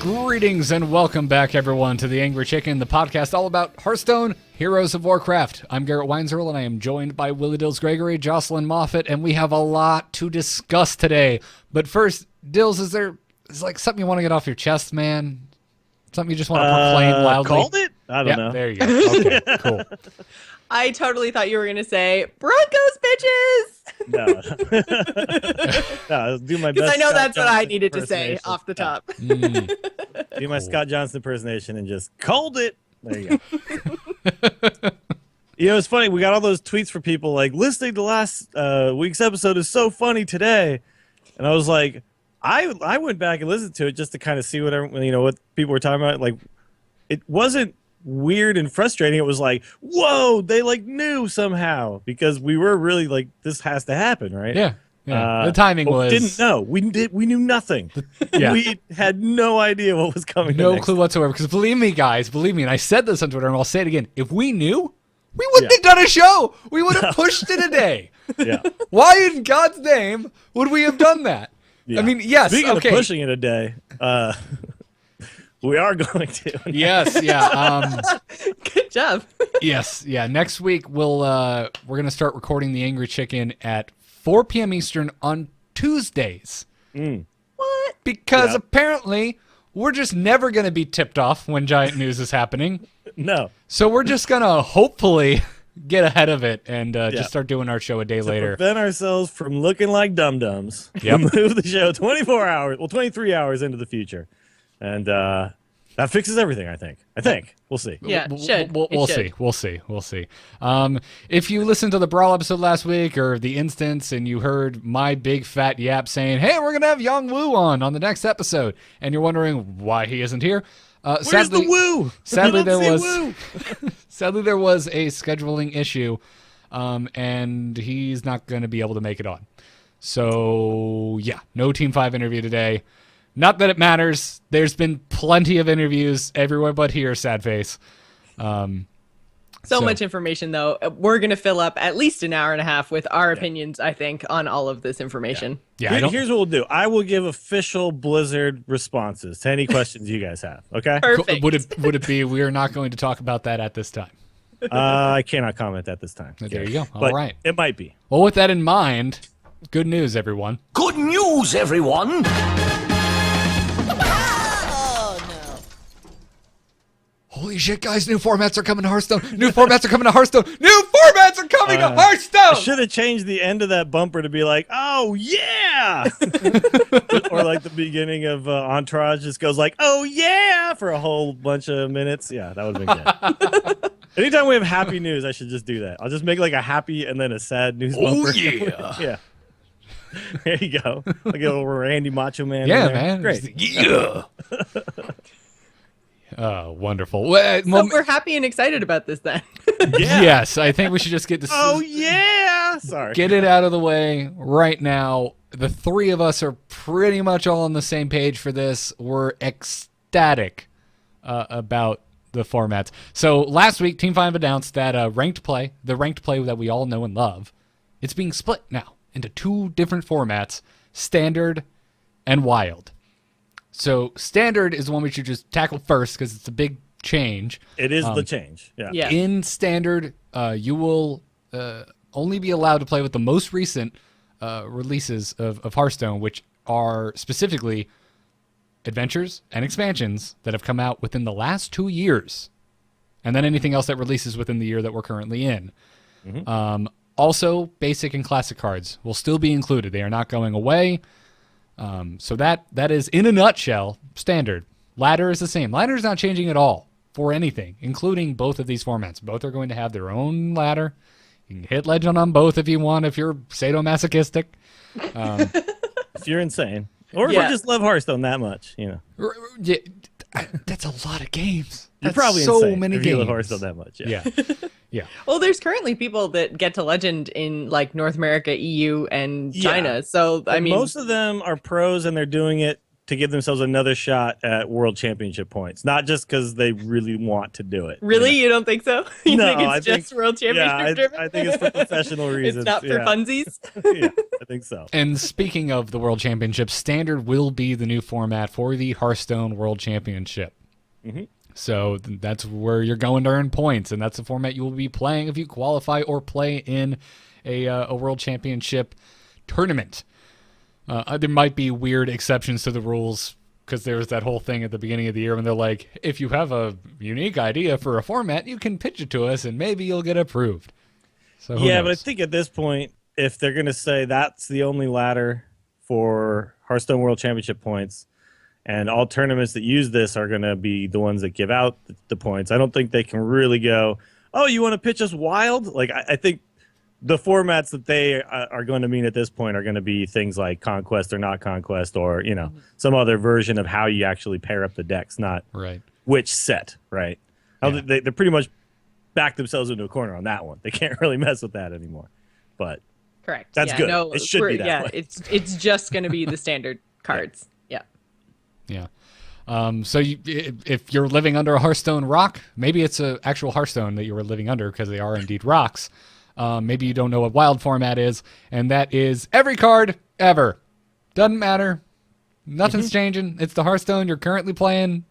Greetings and welcome back, everyone, to The Angry Chicken, the podcast all about Hearthstone, Heroes of Warcraft. I'm Garrett Weinzerl, and I am joined by Willie Dills Gregory, Jocelyn Moffat, and we have a lot to discuss today. But first, Dills, is like something you want to get off your chest, man? Something you just want to proclaim loudly? Called it? I don't know. There you go. Okay, cool. I totally thought you were going to say, Broncos, bitches! No. No, I'll do my best. Because I know Scott that's what I Johnson needed to say off the top. Do my Scott Johnson impersonation and just called it. There you go. It's funny. We got all those tweets for people like, listening to last week's episode is so funny today. And I was like, I went back and listened to it just to kind of see what people were talking about. Like, it wasn't weird and frustrating. It was like, whoa, they like knew somehow, because we were really like, this has to happen, right? Yeah. The timing was... didn't know. We knew nothing. Yeah. We had no idea what was coming. No clue whatsoever. Because believe me, and I said this on Twitter, and I'll say it again. If we knew, we wouldn't have done a show. We would have pushed it a day. Yeah. Why in God's name would we have done that? Yeah. I mean, yes. Speaking okay. of pushing it a day, we are going to. Yes. Yeah. Good job. Yes. Yeah. Next week we're gonna start recording The Angry Chicken at 4 p.m. Eastern on Tuesdays. What? Because apparently we're just never gonna be tipped off when giant news is happening. No. So we're just gonna hopefully get ahead of it and just start doing our show a day later. Prevent ourselves from looking like dum-dums. Yep. Move the show 23 hours into the future. And that fixes everything, I think. We'll see. Yeah, We'll see. We'll see. If you listened to the Brawl episode last week or the instance and you heard my big fat yap saying, hey, we're going to have Young Woo on the next episode, and you're wondering why he isn't here, Where's the woo? Sadly, there was a scheduling issue, and he's not going to be able to make it on. So, yeah, no Team 5 interview today. Not that it matters. There's been plenty of interviews everywhere but here, sad face. So much information, though. We're going to fill up at least an hour and a half with our opinions, I think, on all of this information. Yeah. Here's what we'll do. I will give official Blizzard responses to any questions you guys have. Okay? Perfect. Would it be we are not going to talk about that at this time? I cannot comment at this time. There you go. All But right. It might be. Well, with that in mind, good news, everyone. Good news, everyone! Holy shit, guys, new formats are coming to Hearthstone. New formats are coming to Hearthstone. New formats are coming to Hearthstone. I should have changed the end of that bumper to be like, oh, yeah. Or like the beginning of Entourage just goes like, oh, yeah, for a whole bunch of minutes. Yeah, that would have been good. Anytime we have happy news, I should just do that. I'll just make like a happy and then a sad news bumper. Oh, yeah. Yeah. There you go. Like a little Randy Macho Man. Yeah, in there. man. Great. Yeah. Oh, wonderful. So we're happy and excited about this then. Yeah. Yes, I think we should just get this. Oh, yeah. Sorry. Get it out of the way right now. The three of us are pretty much all on the same page for this. We're ecstatic about the formats. So last week, Team 5 announced that the ranked play that we all know and love, it's being split now into two different formats, Standard and Wild. So Standard is the one we should just tackle first because it's a big change. It is the change. Yeah. In Standard, you will only be allowed to play with the most recent releases of Hearthstone, which are specifically adventures and expansions that have come out within the last 2 years, and then anything else that releases within the year that we're currently in. Mm-hmm. Also, basic and classic cards will still be included. They are not going away. So that is, in a nutshell, Standard. Ladder is the same. Ladder is not changing at all for anything, including both of these formats. Both are going to have their own ladder. You can hit Legend on both if you want, if you're sadomasochistic. If you're insane. Or if you just love Hearthstone that much, Yeah, that's a lot of games. You're That's probably so insane many if games. you love Hearthstone that much. Yeah. Yeah. Well, there's currently people that get to Legend in like North America, EU, and China. So, I mean, most of them are pros and they're doing it to give themselves another shot at world championship points, not just because they really want to do it. Really? You don't think so? You No, think it's I just think- world championship driven? I think it's for professional reasons. It's not for yeah. funsies? Yeah, I think so. And speaking of the World Championship, Standard will be the new format for the Hearthstone World Championship. Mm-hmm. So that's where you're going to earn points, and that's the format you will be playing if you qualify or play in a World Championship tournament. There might be weird exceptions to the rules, because there was that whole thing at the beginning of the year when they're like, if you have a unique idea for a format, you can pitch it to us and maybe you'll get approved. So who Yeah, but I knows? think at this point, if they're going to say that's the only ladder for Hearthstone World Championship points, and all tournaments that use this are going to be the ones that give out the points, I don't think they can really go, oh, you want to pitch us wild? Like, I think the formats that they are going to mean at this point are going to be things like Conquest or not Conquest, or, you know, some other version of how you actually pair up the decks, not Right. which set, right? Yeah. They pretty much backed themselves into a corner on that one. They can't really mess with that anymore. But Correct. That's yeah, good. No, It should be that yeah, way. it's just going to be the standard cards. Yeah. Yeah. So if you're living under a Hearthstone rock, maybe it's an actual Hearthstone that you were living under, because they are indeed rocks. Maybe you don't know what wild format is, and that is every card ever. Doesn't matter. Nothing's changing. It's the Hearthstone you're currently playing,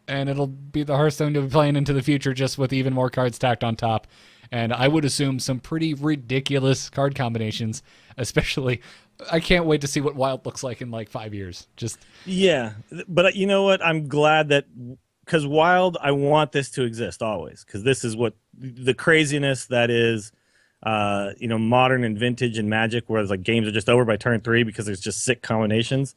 and it'll be the Hearthstone you'll be playing into the future, just with even more cards tacked on top. And I would assume some pretty ridiculous card combinations, especially. I can't wait to see what wild looks like in like 5 years. Just yeah, but you know what? I'm glad that, because wild, I want this to exist always, because this is what the craziness that is, modern and vintage and Magic, where it's like games are just over by turn 3 because there's just sick combinations,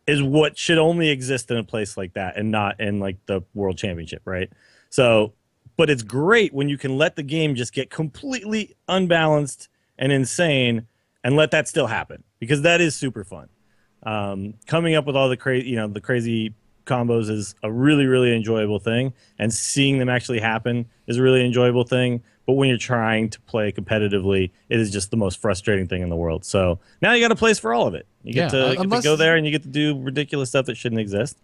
is what should only exist in a place like that and not in like the World Championship, right? So, but it's great when you can let the game just get completely unbalanced and insane and let that still happen, because that is super fun. Coming up with all the crazy combos is a really, really enjoyable thing, and seeing them actually happen is a really enjoyable thing. But when you're trying to play competitively, it is just the most frustrating thing in the world. So now you got a place for all of it. You get to go there and you get to do ridiculous stuff that shouldn't exist.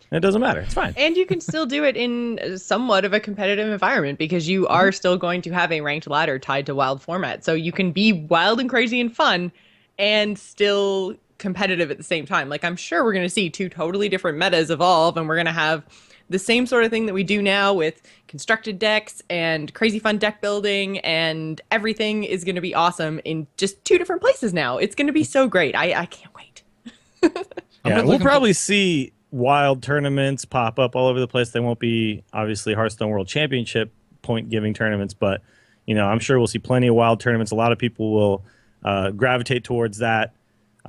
And it doesn't matter. It's fine. And you can still do it in somewhat of a competitive environment, because you are still going to have a ranked ladder tied to wild format. So you can be wild and crazy and fun and still competitive at the same time. Like, I'm sure we're going to see two totally different metas evolve, and we're going to have the same sort of thing that we do now with constructed decks and crazy fun deck building, and everything is going to be awesome in just two different places now. It's going to be so great. I can't wait. Yeah, we'll probably see wild tournaments pop up all over the place. They won't be obviously Hearthstone World Championship point giving tournaments, but I'm sure we'll see plenty of wild tournaments. A lot of people will gravitate towards that.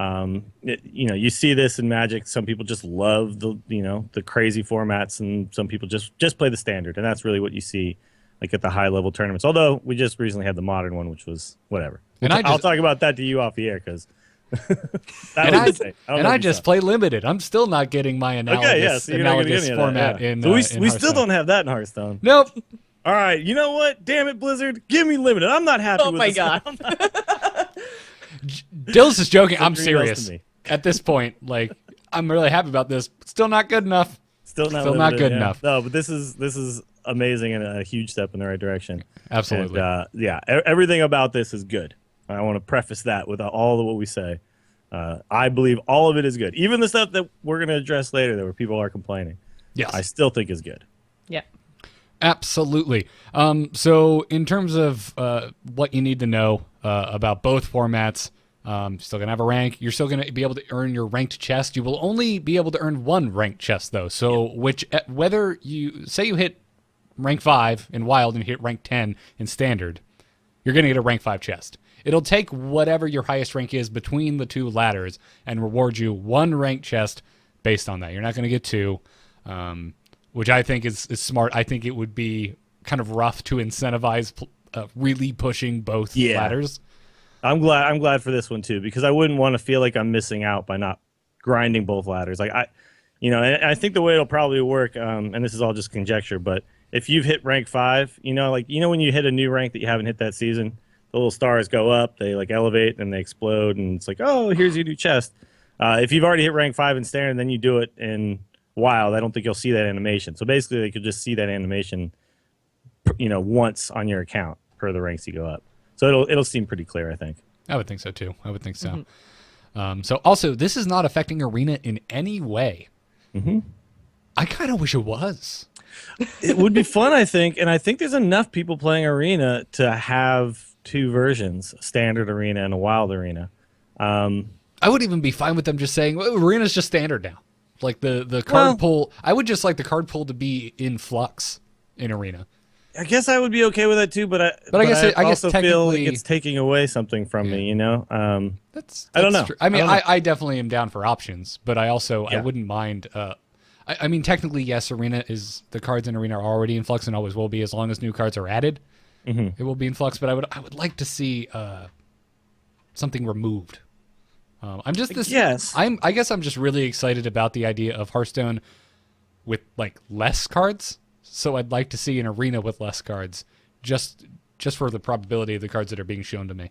You see this in Magic. Some people just love the crazy formats, and some people just play the standard, and that's really what you see like at the high level tournaments. Although we just recently had the modern one, which was whatever. And I'll talk about that to you off the air, because I just play limited. I'm still not getting my analogous, so you're not gonna get any of that, format yeah. in. So we in still don't have that in Hearthstone. Nope. All right, you know what? Damn it, Blizzard, give me limited. I'm not happy. Oh with my this. God. Dills is joking. I'm Something else serious. to me. At this point, like, I'm really happy about this. Still not good enough. Still not not good yeah. enough. No, but this is amazing and a huge step in the right direction. Absolutely. And, everything about this is good. I want to preface that with all of what we say. I believe all of it is good. Even the stuff that we're going to address later, where people are complaining, Yes. I still think is good. Yeah. Absolutely. So in terms of what you need to know about both formats, still gonna have a rank. You're still gonna be able to earn your ranked chest. You will only be able to earn one ranked chest though. So whether you say you hit rank 5 in wild and hit rank 10 in standard, you're gonna get a rank 5 chest. It'll take whatever your highest rank is between the two ladders and reward you one ranked chest based on that. You're not gonna get two. Which I think is smart. I think it would be kind of rough to incentivize really pushing both ladders. I'm glad for this one too, because I wouldn't want to feel like I'm missing out by not grinding both ladders. Like and I think the way it'll probably work, and this is all just conjecture, but if you've hit rank 5, when you hit a new rank that you haven't hit that season, the little stars go up, they like elevate and they explode, and it's like, oh, here's your new chest. If you've already hit rank 5 in standard and then you do it in wild, I don't think you'll see that animation. So basically, they could just see that animation, once on your account per the ranks you go up. So it'll seem pretty clear, I think. I would think so too. I would think so. So also, this is not affecting Arena in any way. I kind of wish it was. It would be fun, I think, and I think there's enough people playing Arena to have 2 versions, a standard Arena and a wild Arena. I would even be fine with them just saying, well, Arena's just standard now. Like the card pull, I would just like the card pull to be in flux in Arena. I guess I would be okay with that too, but I guess I also feel like it's taking away something from me, That's I don't know. True. I mean, I definitely am down for options, but I also I wouldn't mind. I mean, technically, yes, the cards in Arena are already in flux and always will be as long as new cards are added. It will be in flux, but I would like to see something removed. I'm just this. Yes. I guess I'm just really excited about the idea of Hearthstone with like less cards. So I'd like to see an Arena with less cards, just for the probability of the cards that are being shown to me.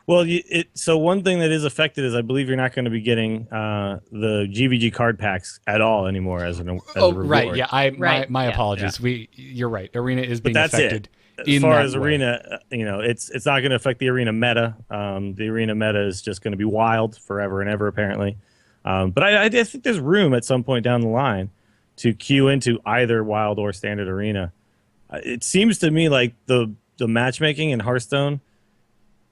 Well, so one thing that is affected is I believe you're not going to be getting the GVG card packs at all anymore as a reward. Right. Yeah. My apologies. Yeah. You're right. Arena is being affected. As far as Arena, it's not going to affect the Arena meta. The Arena meta is just going to be wild forever and ever, apparently. But I think there's room at some point down the line to queue into either wild or standard Arena. It seems to me like the matchmaking in Hearthstone,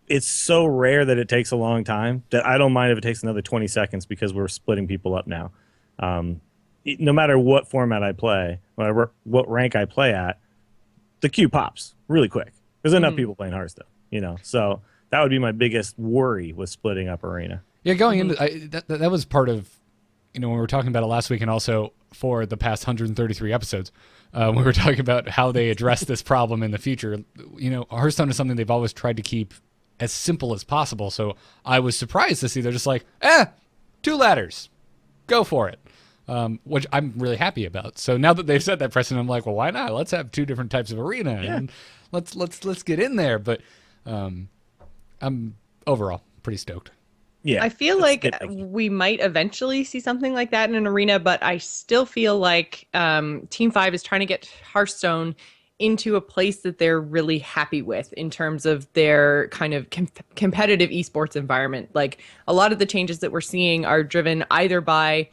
it's so rare that it takes a long time that I don't mind if it takes another 20 seconds because we're splitting people up now. No matter what format I play, what rank I play at, the queue pops really quick. There's enough people playing Hearthstone, So that would be my biggest worry with splitting up Arena. Yeah, going into that was part of, when we were talking about it last week, and also for the past 133 episodes, we were talking about how they address this problem in the future. Hearthstone is something they've always tried to keep as simple as possible. So I was surprised to see they're just like, 2 ladders, go for it. Which I'm really happy about. So now that they've set that precedent, I'm like, well, why not? Let's have 2 different types of Arena and let's get in there. But I'm overall pretty stoked. Yeah, I feel like we might eventually see something like that in an Arena, but I still feel like Team 5 is trying to get Hearthstone into a place that they're really happy with in terms of their kind of competitive esports environment. Like a lot of the changes that we're seeing are driven either by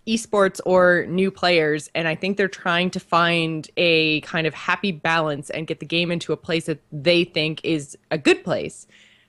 esports or new players, and I think they're trying to find a kind of happy balance and get the game into a place that they think is a good place.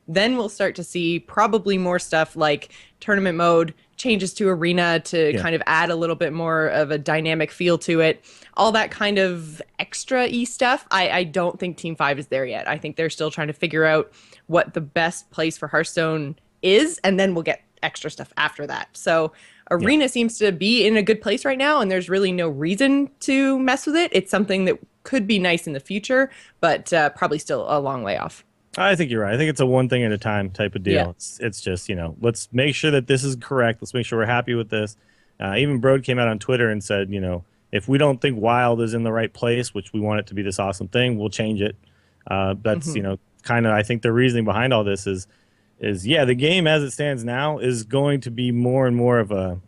Then we'll start to see probably more stuff like tournament mode, changes to Arena to kind of add a little bit more of a dynamic feel to it. All that kind of extra stuff. I don't think Team 5 is there yet. I think they're still trying to figure out what the best place for Hearthstone is, and then we'll get extra stuff after that. So Arena seems to be in a good place right now, and there's really no reason to mess with it. It's something that could be nice in the future, but probably still a long way off. I think you're right. I think it's a one thing at a time type of deal. Yeah. It's just, let's make sure that this is correct. Let's make sure we're happy with this. Even Broad came out on Twitter and said, if we don't think Wild is in the right place, which we want it to be this awesome thing, we'll change it. That's, kind of, I think the reasoning behind all this is the game as it stands now is going to be more and more of a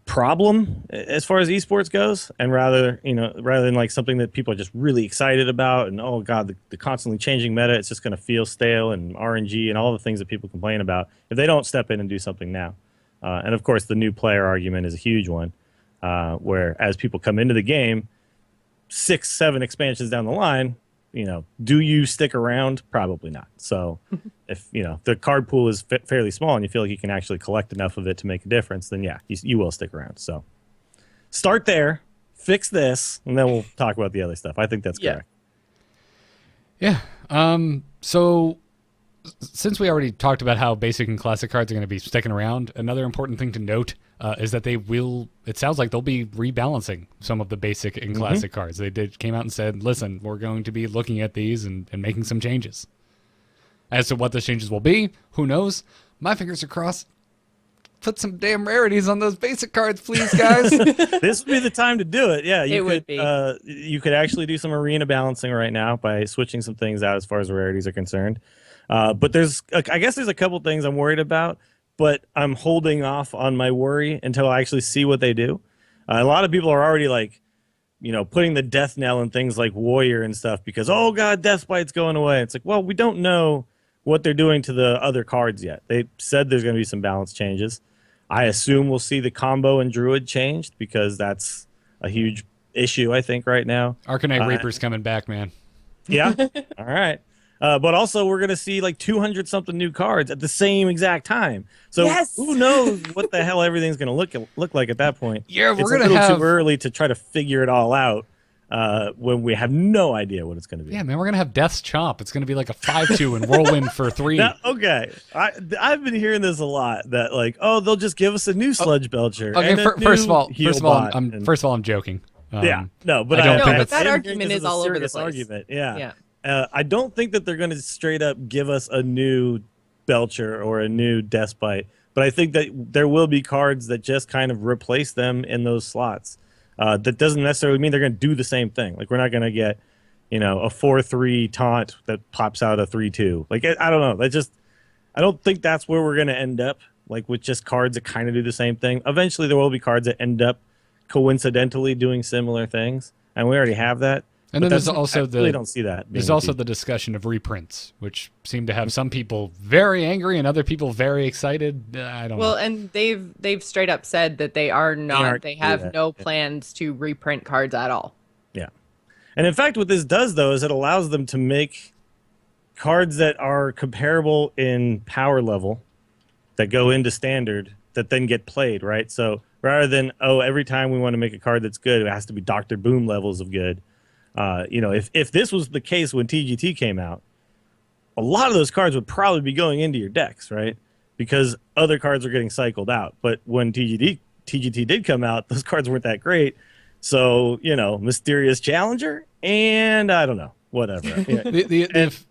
problem as far as esports goes, and rather than like something that people are just really excited about, and oh god, the constantly changing meta, it's just going to feel stale and RNG and all the things that people complain about if they don't step in and do something now. And of course, the new player argument is a huge one, where as people come into the game, 6-7 expansions down the line, do you stick around? Probably not. So if, the card pool is fairly small and you feel like you can actually collect enough of it to make a difference, then yeah, you will stick around. So start there, fix this, and then we'll talk about the other stuff. I think that's correct. Yeah. So since we already talked about how basic and classic cards are going to be sticking around, another important thing to note is that it sounds like they'll be rebalancing some of the basic and classic cards. They came out and said, listen, we're going to be looking at these and making some changes. As to what those changes will be, who knows? My fingers are crossed. Put some damn rarities on those basic cards, please, guys. This would be the time to do it. Yeah, would be. You could actually do some Arena balancing right now by switching some things out as far as rarities are concerned. But I guess there's a couple things I'm worried about, but I'm holding off on my worry until I actually see what they do. A lot of people are already like, putting the death knell in things like Warrior and stuff because, oh God, Deathbite's going away. It's like, well, we don't know what they're doing to the other cards yet. They said there's going to be some balance changes. I assume we'll see the combo and Druid changed because that's a huge issue, I think, right now. Arcanite Reaper's coming back, man. Yeah? All right. But also, we're going to see like 200-something new cards at the same exact time. So who knows what the hell everything's going to look like at that point. Yeah, it's a little too early to try to figure it all out when we have no idea what it's going to be. Yeah, man, we're going to have Death's Chomp. It's going to be like a 5-2 and Whirlwind for 3. Now, okay. I've been hearing this a lot, that like, oh, they'll just give us a new Sludge Belcher. Okay, and first of all, I'm joking. Yeah, no, but I don't think but that argument is all over the place. Argument. Yeah. I don't think that they're going to straight up give us a new Belcher or a new Deathbite, but I think that there will be cards that just kind of replace them in those slots. That doesn't necessarily mean they're going to do the same thing. Like, we're not going to get, a 4-3 taunt that pops out a 3-2. Like, I don't know. I don't think that's where we're going to end up, like with just cards that kind of do the same thing. Eventually, there will be cards that end up coincidentally doing similar things, and we already have that. And then there's also I really don't see that. There's also the discussion of reprints, which seem to have some people very angry and other people very excited. I don't know. Well, and they've straight up said that they are not. They have no plans to reprint cards at all. Yeah, and in fact, what this does though is it allows them to make cards that are comparable in power level that go into standard that then get played, right? So rather than every time we want to make a card that's good, it has to be Dr. Boom levels of good. If this was the case when TGT came out, a lot of those cards would probably be going into your decks, right? Because other cards are getting cycled out. But when TGT did come out, those cards weren't that great. So, Mysterious Challenger, and I don't know, whatever.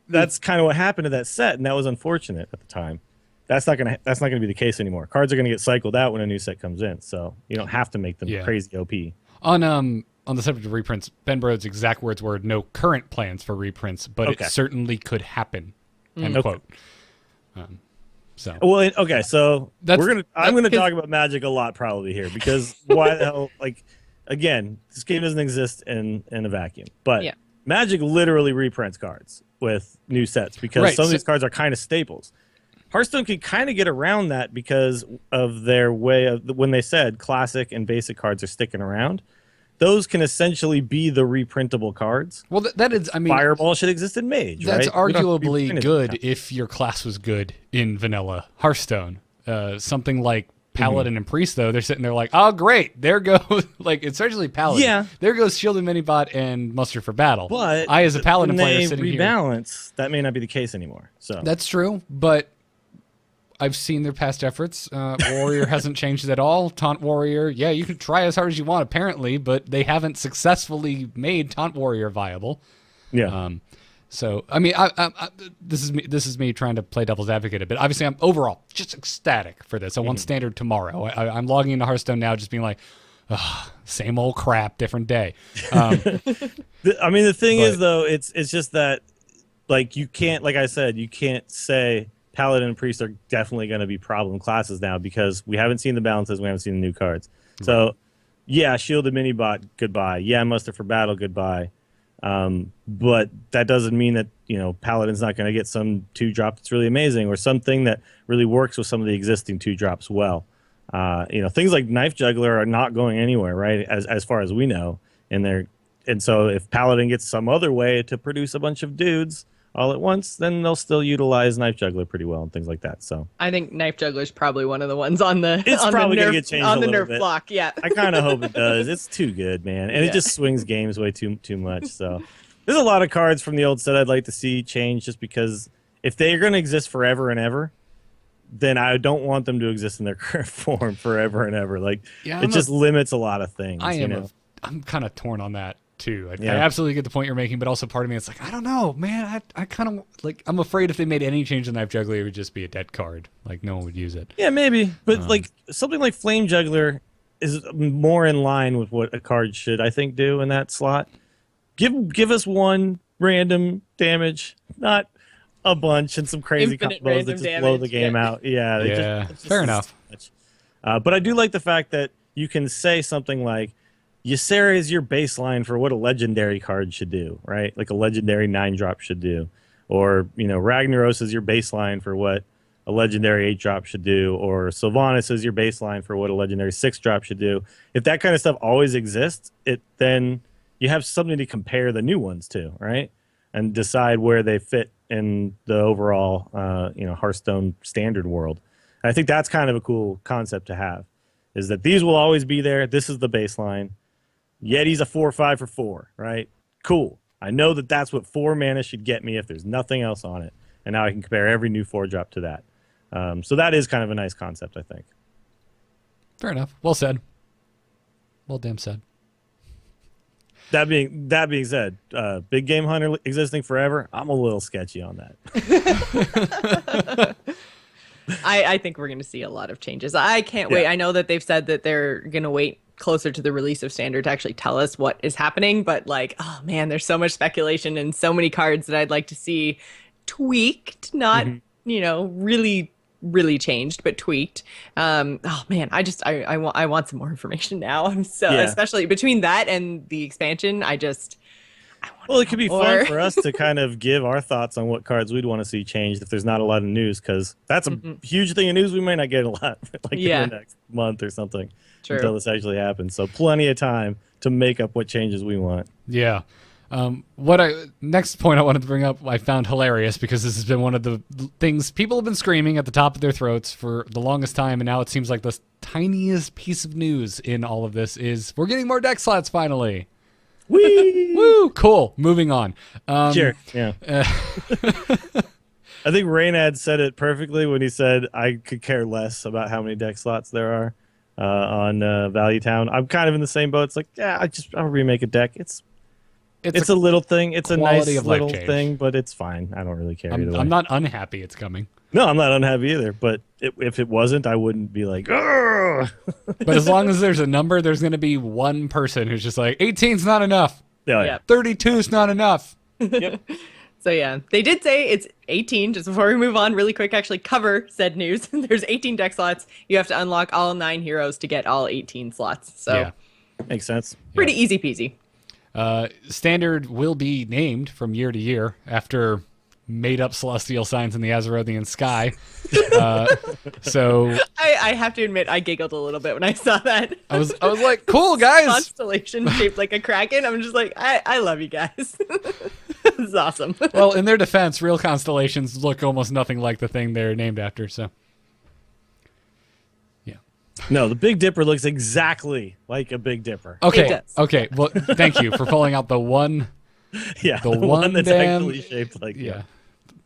That's kind of what happened to that set, and that was unfortunate at the time. That's not gonna be the case anymore. Cards are gonna get cycled out when a new set comes in, so you don't have to make them crazy OP. On the subject of reprints, Ben Brode's exact words were no current plans for reprints, but it certainly could happen. End quote. So I'm gonna talk about Magic a lot probably here, because why the hell? Like, again, this game doesn't exist in a vacuum, but Magic literally reprints cards with new sets because some of these cards are kind of staples. Hearthstone can kind of get around that because of their way of when they said classic and basic cards are sticking around. Those can essentially be the reprintable cards. Well, that is, Fireball should exist in Mage, that's right? arguably good if your class was good in vanilla Hearthstone. Something like Paladin and Priest, though, they're sitting there like, oh, great, there goes, like, especially Paladin. Yeah. There goes Shielded Minibot and Muster for Battle. But I, as a Paladin player sitting here. Rebalance, that may not be the case anymore. So that's true, but I've seen their past efforts. Warrior hasn't changed at all. Taunt Warrior, you can try as hard as you want, apparently, but they haven't successfully made Taunt Warrior viable. Yeah. So, this is me trying to play devil's advocate a bit. Obviously, I'm overall just ecstatic for this. I want standard tomorrow. I'm logging into Hearthstone now, just being like, same old crap, different day. The thing is, though, it's just that, like, you can't, like I said, you can't say Paladin and Priest are definitely going to be problem classes now because we haven't seen the balances, we haven't seen the new cards. Right. So, Shielded Minibot, goodbye. Muster for Battle, goodbye. But that doesn't mean that, Paladin's not going to get some 2-drop that's really amazing or something that really works with some of the existing 2-drops well. Things like Knife Juggler are not going anywhere, right? As far as we know. And so if Paladin gets some other way to produce a bunch of dudes all at once, then they'll still utilize Knife Juggler pretty well and things like that. So I think Knife Juggler is probably one of the ones on the probably gonna get changed on the a little nerf bit. block. Yeah, I kind of hope it does. It's too good, man, and it just swings games way too much. So there's a lot of cards from the old set I'd like to see change, just because if they're going to exist forever and ever, then I don't want them to exist in their current form forever and ever. Like it just limits a lot of things. I'm kind of torn on that too. I absolutely get the point you're making, but also part of me, it's like, I don't know, man. I kind of like, I'm afraid if they made any change in Knife Juggler, it would just be a dead card. Like no one would use it. Yeah, maybe. But like something like Flame Juggler is more in line with what a card should, I think, do in that slot. Give us one random damage, not a bunch and some crazy Infinite combos that random just blow the damage, game yeah. out. Yeah, it's Fair enough. much. But I do like the fact that you can say something like, Ysera is your baseline for what a legendary card should do, right? Like a legendary 9-drop should do. Or, Ragnaros is your baseline for what a legendary 8-drop should do. Or Sylvanas is your baseline for what a legendary 6-drop should do. If that kind of stuff always exists, then you have something to compare the new ones to, right? And decide where they fit in the overall, Hearthstone standard world. And I think that's kind of a cool concept to have, is that these will always be there. This is the baseline. Yeti's a 4/5 for 4, right? Cool. I know that that's what 4 mana should get me if there's nothing else on it. And now I can compare every new 4-drop to that. So that is kind of a nice concept, I think. Fair enough. Well said. Well damn said. That being said, Big Game Hunter existing forever, I'm a little sketchy on that. I think we're going to see a lot of changes. I can't wait. I know that they've said that they're going to wait closer to the release of Standard to actually tell us what is happening. But oh man, there's so much speculation and so many cards that I'd like to see tweaked, not, really, really changed, but tweaked. Oh man, I want some more information now. Especially between that and the expansion, I want it could be more. fun for us to kind of give our thoughts on what cards we'd want to see changed if there's not a lot of news, because that's a huge thing of news we might not get a lot in the next month or something. True. Until this actually happens. So plenty of time to make up what changes we want. Yeah. Next point I wanted to bring up, I found hilarious because this has been one of the things people have been screaming at the top of their throats for the longest time, and now it seems like the tiniest piece of news in all of this is we're getting more deck slots finally. Whee! Woo! Cool. Moving on. Sure. Yeah. I think Raynad said it perfectly when he said, I could care less about how many deck slots there are on Value Town. I'm kind of in the same boat. It's like, I'll remake a deck. It's a little thing. It's a nice little thing, but it's fine. I don't really care either way. I'm not unhappy it's coming. No, I'm not unhappy either. But if it wasn't, I wouldn't be like, "Argh!" But as long as there's a number, there's going to be one person who's just like, 18's not enough. Yeah. 32's not enough. Yep. So yeah, they did say it's 18. Just before we move on, really quick, actually cover said news. There's 18 deck slots. You have to unlock all 9 heroes to get all 18 slots. So makes sense. Pretty easy peasy. Standard will be named from year to year after made-up celestial signs in the Azerothian sky. So I have to admit, I giggled a little bit when I saw that. I was like, cool, guys. Constellation shaped like a kraken. I'm just like, I love you guys. This is awesome. Well, in their defense, real constellations look almost nothing like the thing they're named after. So, yeah. No, the Big Dipper looks exactly like a Big Dipper. Okay. Okay. Well, thank you for pulling out the one. Yeah, the one that's damn, actually shaped like that.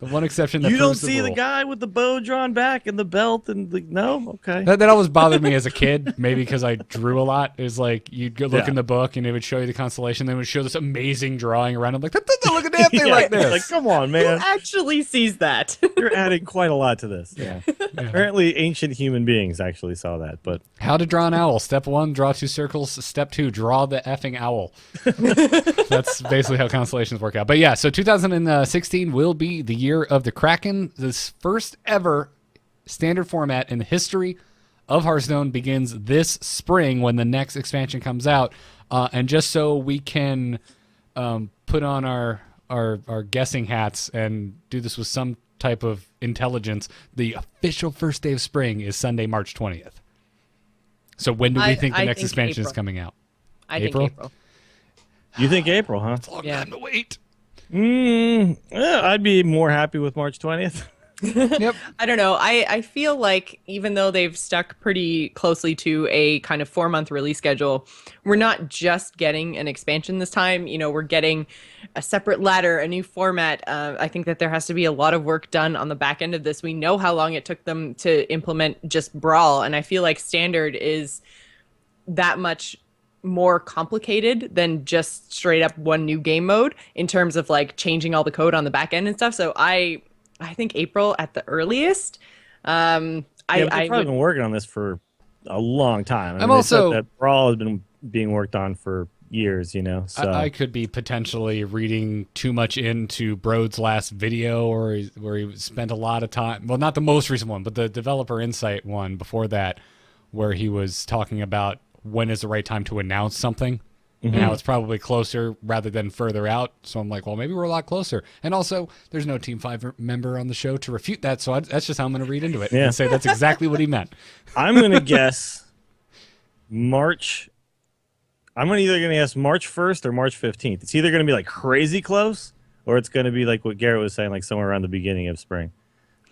The one exception that you don't proves see the rule. guy with the bow drawn back and the belt and the no. Okay, that always bothered me as a kid. Maybe because I drew a lot. It was like you'd go look in the book and it would show you the constellation. Then it would show this amazing drawing around. I'm like, that doesn't look a damn thing like this. Like, come on, man. Who actually sees that? You're adding quite a lot to this. Yeah. Apparently, ancient human beings actually saw that. But how to draw an owl? Step 1, draw 2 circles. Step 2, draw the effing owl. That's basically how constellations work out. But yeah, so 2016 will be the year of the Kraken. This first ever standard format in the history of Hearthstone begins this spring when the next expansion comes out. And just so we can put on our guessing hats and do this with some type of intelligence, the official first day of spring is Sunday, March 20th. So when do we think the next expansion April. Is coming out? I think April. You think April, huh? It's a long time to wait. I'd be more happy with March 20th. Yep. I don't know. I feel like even though they've stuck pretty closely to a kind of 4-month release schedule, we're not just getting an expansion this time. You know, we're getting a separate ladder, a new format. I think that there has to be a lot of work done on the back end of this. We know how long it took them to implement just Brawl, and I feel like Standard is that much more complicated than just straight up one new game mode in terms of like changing all the code on the back end and stuff. So I think April at the earliest. I've probably been working on this for a long time. I'm also that Brawl has been being worked on for years, you know. So I could be potentially reading too much into Brode's last video, where he spent a lot of time. Well, not the most recent one, but the developer insight one before that, where he was talking about when is the right time to announce something. And how it's probably closer rather than further out. So I'm like, well, maybe we're a lot closer. And also, there's no Team 5 member on the show to refute that. So that's just how I'm going to read into it and say that's exactly what he meant. I'm going to guess March. I'm either going to guess March 1st or March 15th. It's either going to be like crazy close, or it's going to be like what Garrett was saying, like somewhere around the beginning of spring.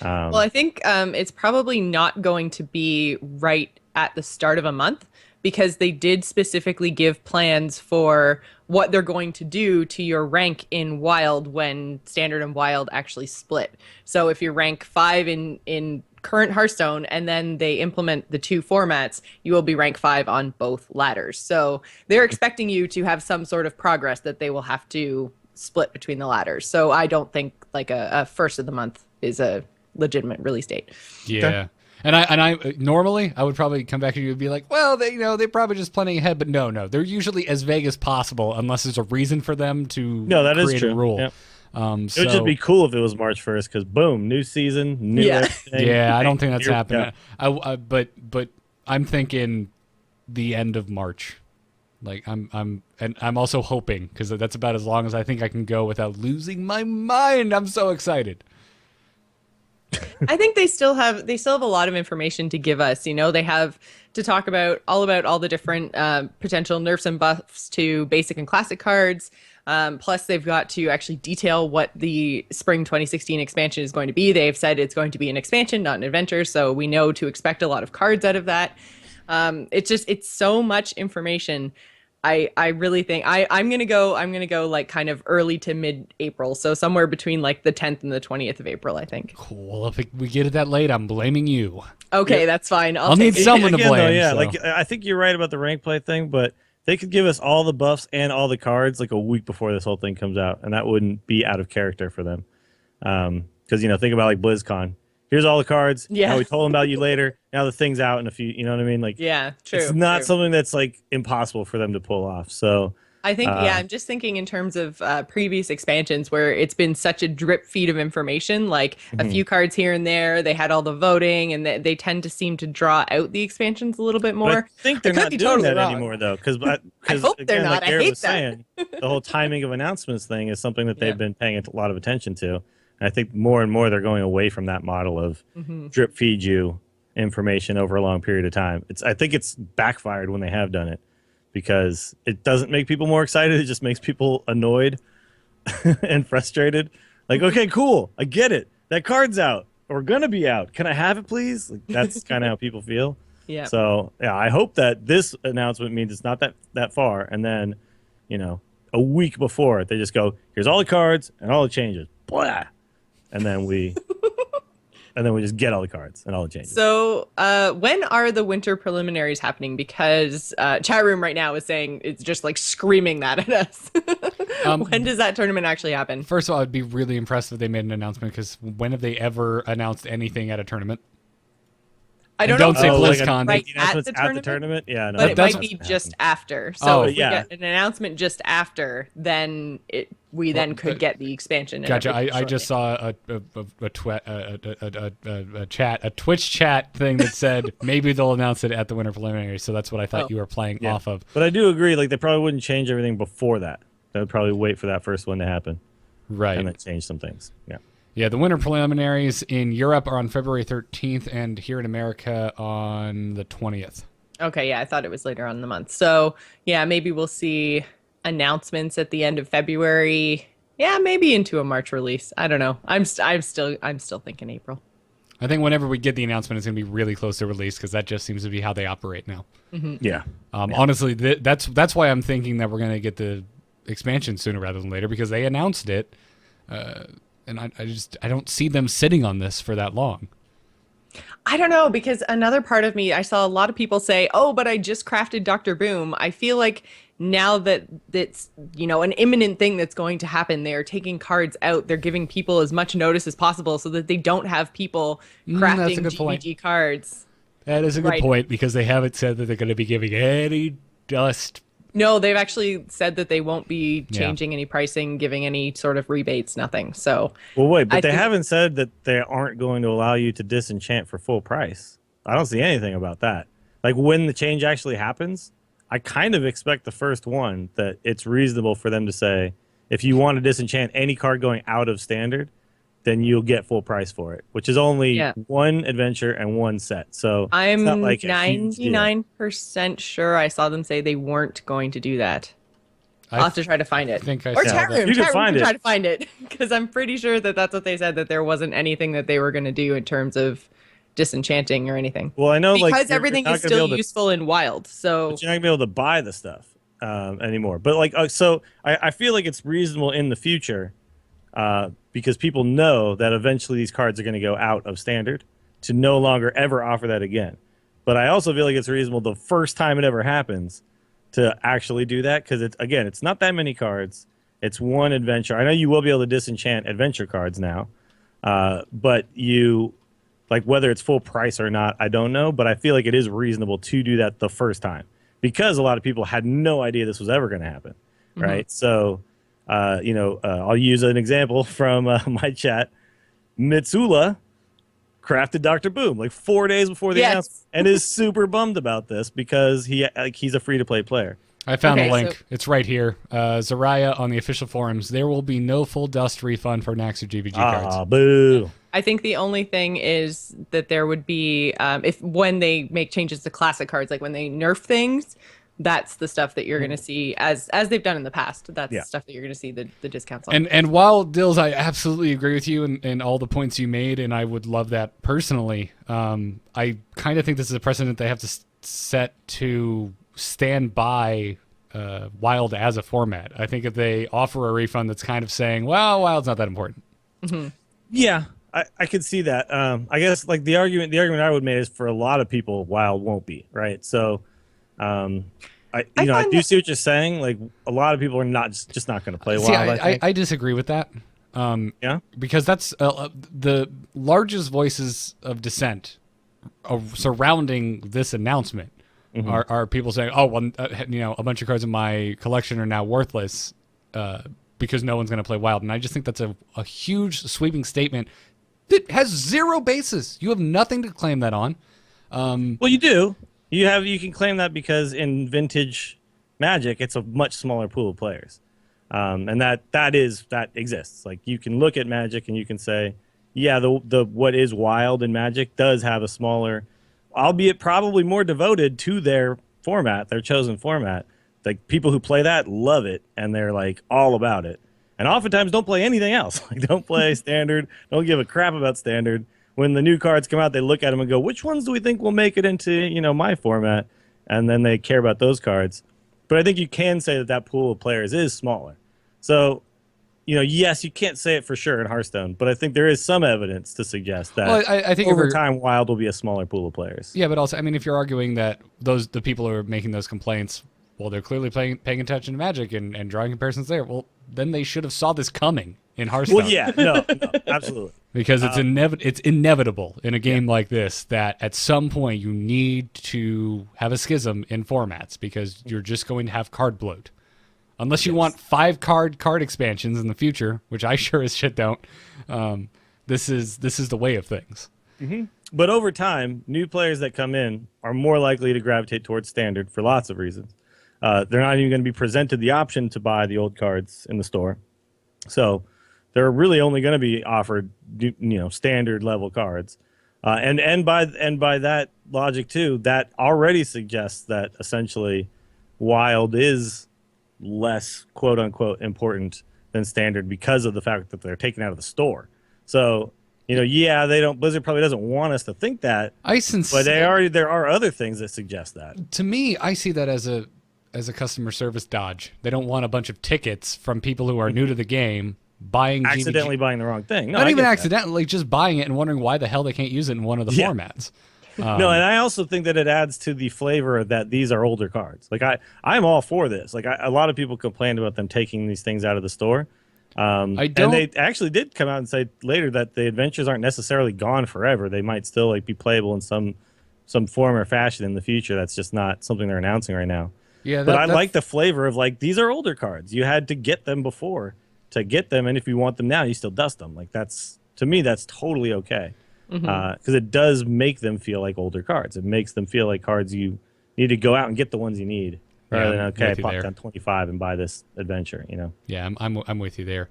Well, I think it's probably not going to be right at the start of a month, because they did specifically give plans for what they're going to do to your rank in Wild when Standard and Wild actually split. So if you're rank 5 in current Hearthstone and then they implement the 2 formats, you will be rank 5 on both ladders. So they're expecting you to have some sort of progress that they will have to split between the ladders. So I don't think like a first of the month is a legitimate release date. Yeah. Okay. And I normally I would probably come back to you and be like, well, they're probably just planning ahead, but no, they're usually as vague as possible unless there's a reason for them to create a rule. Yep. It would just be cool if it was March 1st, because boom, new season, new everything. Yeah, I don't think that's happening. But I'm thinking the end of March. Like I'm also hoping, because that's about as long as I think I can go without losing my mind. I'm so excited. I think they still have a lot of information to give us. You know, they have to talk about all the different potential nerfs and buffs to basic and classic cards. Plus, they've got to actually detail what the spring 2016 expansion is going to be. They've said it's going to be an expansion, not an adventure, so we know to expect a lot of cards out of that. It's so much information. I really think I'm gonna go like kind of early to mid-April, so somewhere between like the 10th and the 20th of April, I think. Cool. If we get it that late, I'm blaming you. Okay, that's fine. I'll need someone to blame. Though, like I think you're right about the rank play thing, but they could give us all the buffs and all the cards like a week before this whole thing comes out, and that wouldn't be out of character for them. Because think about like BlizzCon. Here's all the cards. Yeah. Now we told them about you later. Now the thing's out in a few. You know what I mean? Like, yeah, true. It's not something that's like impossible for them to pull off. So I think, I'm just thinking in terms of previous expansions where it's been such a drip feed of information, like a few cards here and there. They had all the voting, and they tend to seem to draw out the expansions a little bit more. But I think they're not doing that anymore, though. Because I hope they're not. Like Garrett I hate was that. saying, the whole timing of announcements thing is something that they've been paying a lot of attention to. And I think more and more they're going away from that model of drip feed you information over a long period of time. I think it's backfired when they have done it, because it doesn't make people more excited. It just makes people annoyed and frustrated. Like, okay, cool. I get it. That card's out, or going to be out. Can I have it, please? Like, that's kind of how people feel. Yeah. So, yeah, I hope that this announcement means it's not that far. And then, a week before, they just go, here's all the cards and all the changes. Blah. And then we just get all the cards and all the changes. So when are the winter preliminaries happening? Because chat room right now is saying it's just like screaming that at us. When does that tournament actually happen? First of all, I'd be really impressed if they made an announcement, because when have they ever announced anything at a tournament? I don't know. know. Say Right BlizzCon. at the tournament? Yeah, no. But it might be just after. So if we yeah. get an announcement just after, then we could get the expansion. Gotcha. I just saw a Twitch chat thing that said maybe they'll announce it at the winter preliminary. So that's what I thought you were playing off of. But I do agree. Like, they probably wouldn't change everything before that. They would probably wait for that first one to happen, right? And then change some things. Yeah. Yeah, the winter preliminaries in Europe are on February 13th, and here in America on the 20th. Okay, yeah, I thought it was later on in the month. So, yeah, maybe we'll see announcements at the end of February. Yeah, maybe into a March release. I don't know. I'm still thinking April. I think whenever we get the announcement, it's going to be really close to release, because that just seems to be how they operate now. Mm-hmm. Yeah. Honestly, that's why I'm thinking that we're going to get the expansion sooner rather than later, because they announced it. And I don't see them sitting on this for that long. I don't know, because another part of me, I saw a lot of people say, oh, but I just crafted Dr. Boom. I feel like now that it's, an imminent thing that's going to happen, they're taking cards out. They're giving people as much notice as possible so that they don't have people crafting GBG cards. That is a good point, because they haven't said that they're going to be giving any dust No, they've actually said that they won't be changing any pricing, giving any sort of rebates, nothing. So, Well, wait, but I they think- haven't said that they aren't going to allow you to disenchant for full price. I don't see anything about that. Like when the change actually happens, I kind of expect the first one that it's reasonable for them to say, if you want to disenchant any card going out of standard, then you'll get full price for it, which is only one adventure and one set. So I'm it's not like a huge deal. 99% sure I saw them say they weren't going to do that. I'll have to try to find it. I think I Or saw chat that. room. You can Chat room find can it. try to find it because I'm pretty sure that that's what they said, that there wasn't anything that they were going to do in terms of disenchanting or anything. Well, I know Because like everything you're is not gonna be still able to- useful in wild. So but you're not gonna be able to buy the stuff anymore. But like, so I feel like it's reasonable in the future because people know that eventually these cards are going to go out of standard to no longer ever offer that again. But I also feel like it's reasonable the first time it ever happens to actually do that because it's not that many cards. It's one adventure. I know you will be able to disenchant adventure cards now, but you like whether it's full price or not, I don't know. But I feel like it is reasonable to do that the first time because a lot of people had no idea this was ever going to happen, right? So. I'll use an example from my chat. Mitsula crafted Dr. Boom like 4 days before the announcement and is super bummed about this because he's a free-to-play player. I found Okay, the link. so- It's right here. Zaraya on the official forums. There will be no full dust refund for Naxx or GVG cards. Ah, boo. I think the only thing is that there would be when they make changes to classic cards, like when they nerf things, that's the stuff that you're going to see as they've done in the past. That's the stuff that you're going to see the discounts on. And while Dills, I absolutely agree with you and all the points you made, and I would love that personally. I kind of think this is a precedent they have to set to stand by Wild as a format. I think if they offer a refund that's kind of saying, well, Wild's not that important. Yeah, I could see that. I guess like the argument I would make is for a lot of people, Wild won't be, right? So I do see what you're saying. Like a lot of people are not just not going to play See, Wild. I disagree with that. Because that's the largest voices of dissent surrounding this announcement are people saying, "Oh, well, a bunch of cards in my collection are now worthless because no one's going to play Wild." And I just think that's a huge sweeping statement that has zero basis. You have nothing to claim that on. Well, you do. You can claim that because in vintage Magic, it's a much smaller pool of players, and that exists. Like you can look at Magic and you can say, yeah, the what is Wild in Magic does have a smaller, albeit probably more devoted to their format, their chosen format. Like people who play that love it and they're like all about it, and oftentimes don't play anything else. Like don't play Standard, don't give a crap about Standard. When the new cards come out, they look at them and go, which ones do we think will make it into, my format? And then they care about those cards. But I think you can say that pool of players is smaller. So, yes, you can't say it for sure in Hearthstone, but I think there is some evidence to suggest that I think over time, Wild will be a smaller pool of players. Yeah, but also, I mean, if you're arguing that the people who are making those complaints, well, they're clearly paying attention to Magic and drawing comparisons there. Well, then they should have saw this coming in Hearthstone. Well, yeah, no, absolutely. Because it's inevitable in a game like this that at some point you need to have a schism in formats because you're just going to have card bloat. Unless you want 5 card expansions in the future, which I sure as shit don't. This is the way of things. Mm-hmm. But over time, new players that come in are more likely to gravitate towards Standard for lots of reasons. They're not even going to be presented the option to buy the old cards in the store. So they're really only going to be offered, Standard level cards. And by that logic too, that already suggests that essentially Wild is less quote unquote important than Standard because of the fact that they're taken out of the store. So, Blizzard probably doesn't want us to think that. But there are other things that suggest that. To me, I see that as a customer service dodge. They don't want a bunch of tickets from people who are new to the game buying accidentally buying the wrong thing. No, not even accidentally, just buying it and wondering why the hell they can't use it in one of the formats. No, and I also think that it adds to the flavor that these are older cards. Like I'm all for this. Like a lot of people complained about them taking these things out of the store. And they actually did come out and say later that the adventures aren't necessarily gone forever. They might still be playable in some form or fashion in the future. That's just not something they're announcing right now. Yeah, but I like the flavor of like these are older cards. You had to get them before to get them, and if you want them now, you still dust them. Like that's to me, that's totally okay because it does make them feel like older cards. It makes them feel like cards you need to go out and get the ones you need rather than okay, pop down 25 and buy this adventure. You know? Yeah, I'm with you there.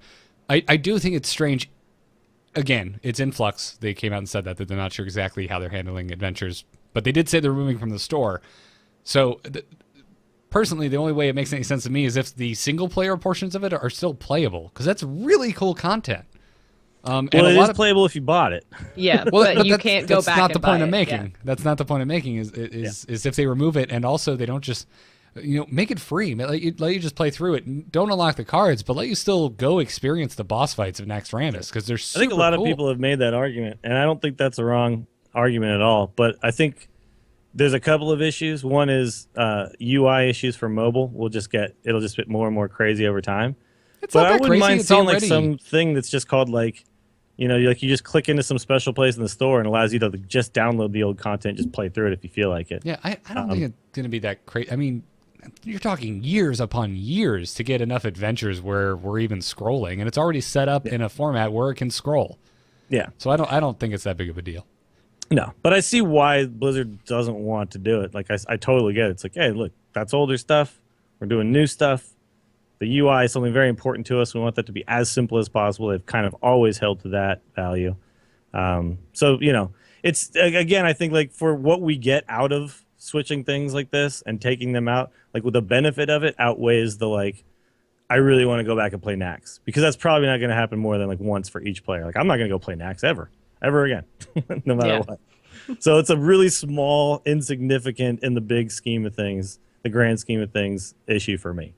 I do think it's strange. Again, it's in flux. They came out and said that they're not sure exactly how they're handling adventures, but they did say they're removing from the store. So, personally, the only way it makes any sense to me is if the single-player portions of it are still playable, because that's really cool content. Well, it is playable if you bought it. Yeah, well, but you can't go back. That's not and the point buy I'm it. making. Yeah. That's not the point I'm making. Is if they remove it, and also they don't just, make it free. Let you just play through it. Don't unlock the cards, but let you still go experience the boss fights of Naxxramas because they're super I think a lot cool. of people have made that argument, and I don't think that's a wrong argument at all. But I think there's a couple of issues. One is UI issues for mobile. It'll just get more and more crazy over time. It's But not I that wouldn't crazy. mind It's seeing already like something that's just called like, you just click into some special place in the store and allows you to just download the old content, just play through it if you feel like it. Yeah, I don't think it's going to be that crazy. I mean, you're talking years upon years to get enough adventures where we're even scrolling, and it's already set up in a format where it can scroll. Yeah. So I don't think it's that big of a deal. No, but I see why Blizzard doesn't want to do it. Like I totally get it. It's like, hey, look, that's older stuff. We're doing new stuff. The UI is something very important to us. We want that to be as simple as possible. They've kind of always held to that value. So it's again, I think like for what we get out of switching things like this and taking them out, like with the benefit of it outweighs the like, I really want to go back and play Nax because that's probably not going to happen more than like once for each player. Like I'm not going to go play Nax ever again, no matter what. So it's a really small, insignificant in the big scheme of things, the grand scheme of things issue for me.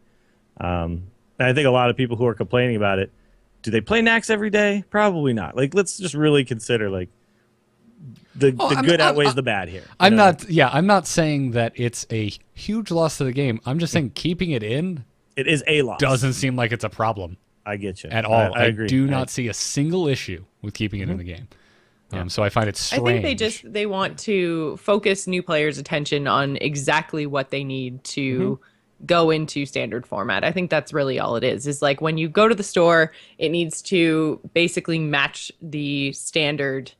And I think a lot of people who are complaining about it, do they play Nax every day? Probably not. Like, let's just really consider like the good outweighs the bad here. I'm not saying that it's a huge loss to the game. I'm just saying keeping it in. It is a loss. Doesn't seem like it's a problem. I get you at all. I agree. I do not see a single issue with keeping it in the game. So I find it strange. I think they want to focus new players' attention on exactly what they need to go into standard format. I think that's really all it is. Is like when you go to the store, it needs to basically match the standard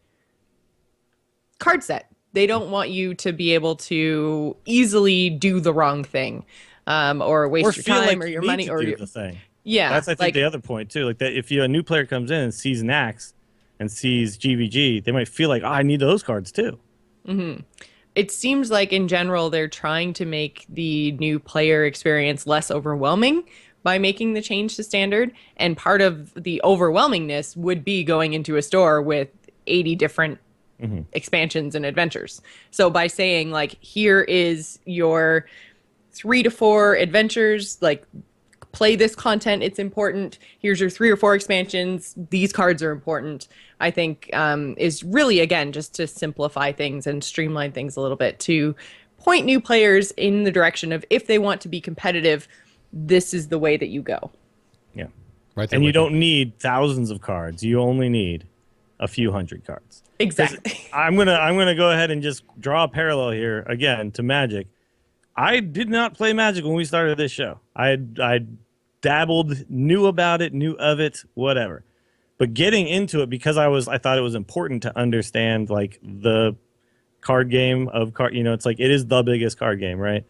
card set. They don't want you to be able to easily do the wrong thing, or waste your time or your money or the thing. Yeah, that's I think the other point too. Like that, if a new player comes in and sees Nax and sees GVG, they might feel like, I need those cards too. It seems like in general they're trying to make the new player experience less overwhelming by making the change to standard. And part of the overwhelmingness would be going into a store with 80 different expansions and adventures. So by saying like, here is your 3 to 4 adventures, like play this content, it's important. Here's your 3 or 4 expansions. These cards are important. I think is really, again, just to simplify things and streamline things a little bit, to point new players in the direction of if they want to be competitive, this is the way that you go. Yeah. Right there and you don't need thousands of cards. You only need a few hundred cards. Exactly. I'm gonna go ahead and just draw a parallel here again to Magic. I did not play Magic when we started this show. I dabbled, knew about it, knew of it, whatever. But getting into it because I thought it was important to understand like the card game of card. It's like it is the biggest card game, right?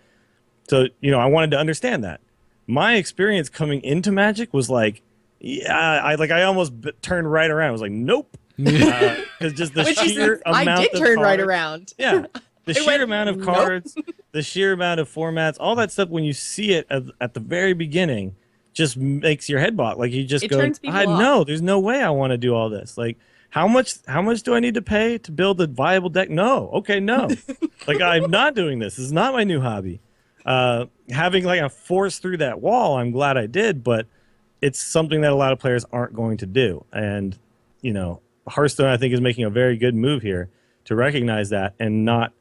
So I wanted to understand that. My experience coming into Magic was like, I almost turned right around. I was like, nope, because just the sheer amount. I did turn right around. Yeah. The sheer amount of cards, the sheer amount of formats, all that stuff, when you see it at the very beginning, just makes your head bog. Like you just go, no, there's no way I want to do all this. Like how much do I need to pay to build a viable deck? No. Okay, no. Like I'm not doing this. This is not my new hobby. Having like a force through that wall, I'm glad I did, but it's something that a lot of players aren't going to do. And, Hearthstone, I think, is making a very good move here to recognize that and not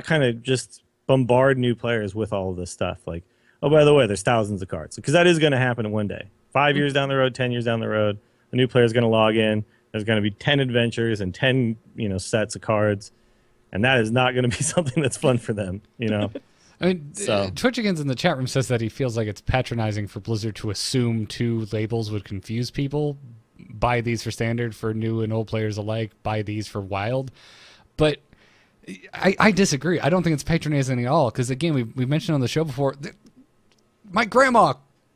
kind of just bombard new players with all of this stuff. Like, oh, by the way, there's thousands of cards. Because that is going to happen one day. 5 years down the road, 10 years down the road, a new player is going to log in. There's going to be 10 adventures and 10, sets of cards. And that is not going to be something that's fun for them, I mean, So- Twitchigans in the chat room says that he feels like it's patronizing for Blizzard to assume two labels would confuse people. Buy these for standard for new and old players alike. Buy these for wild. But I disagree. I don't think it's patronizing at all. Because again, we mentioned on the show before, my grandma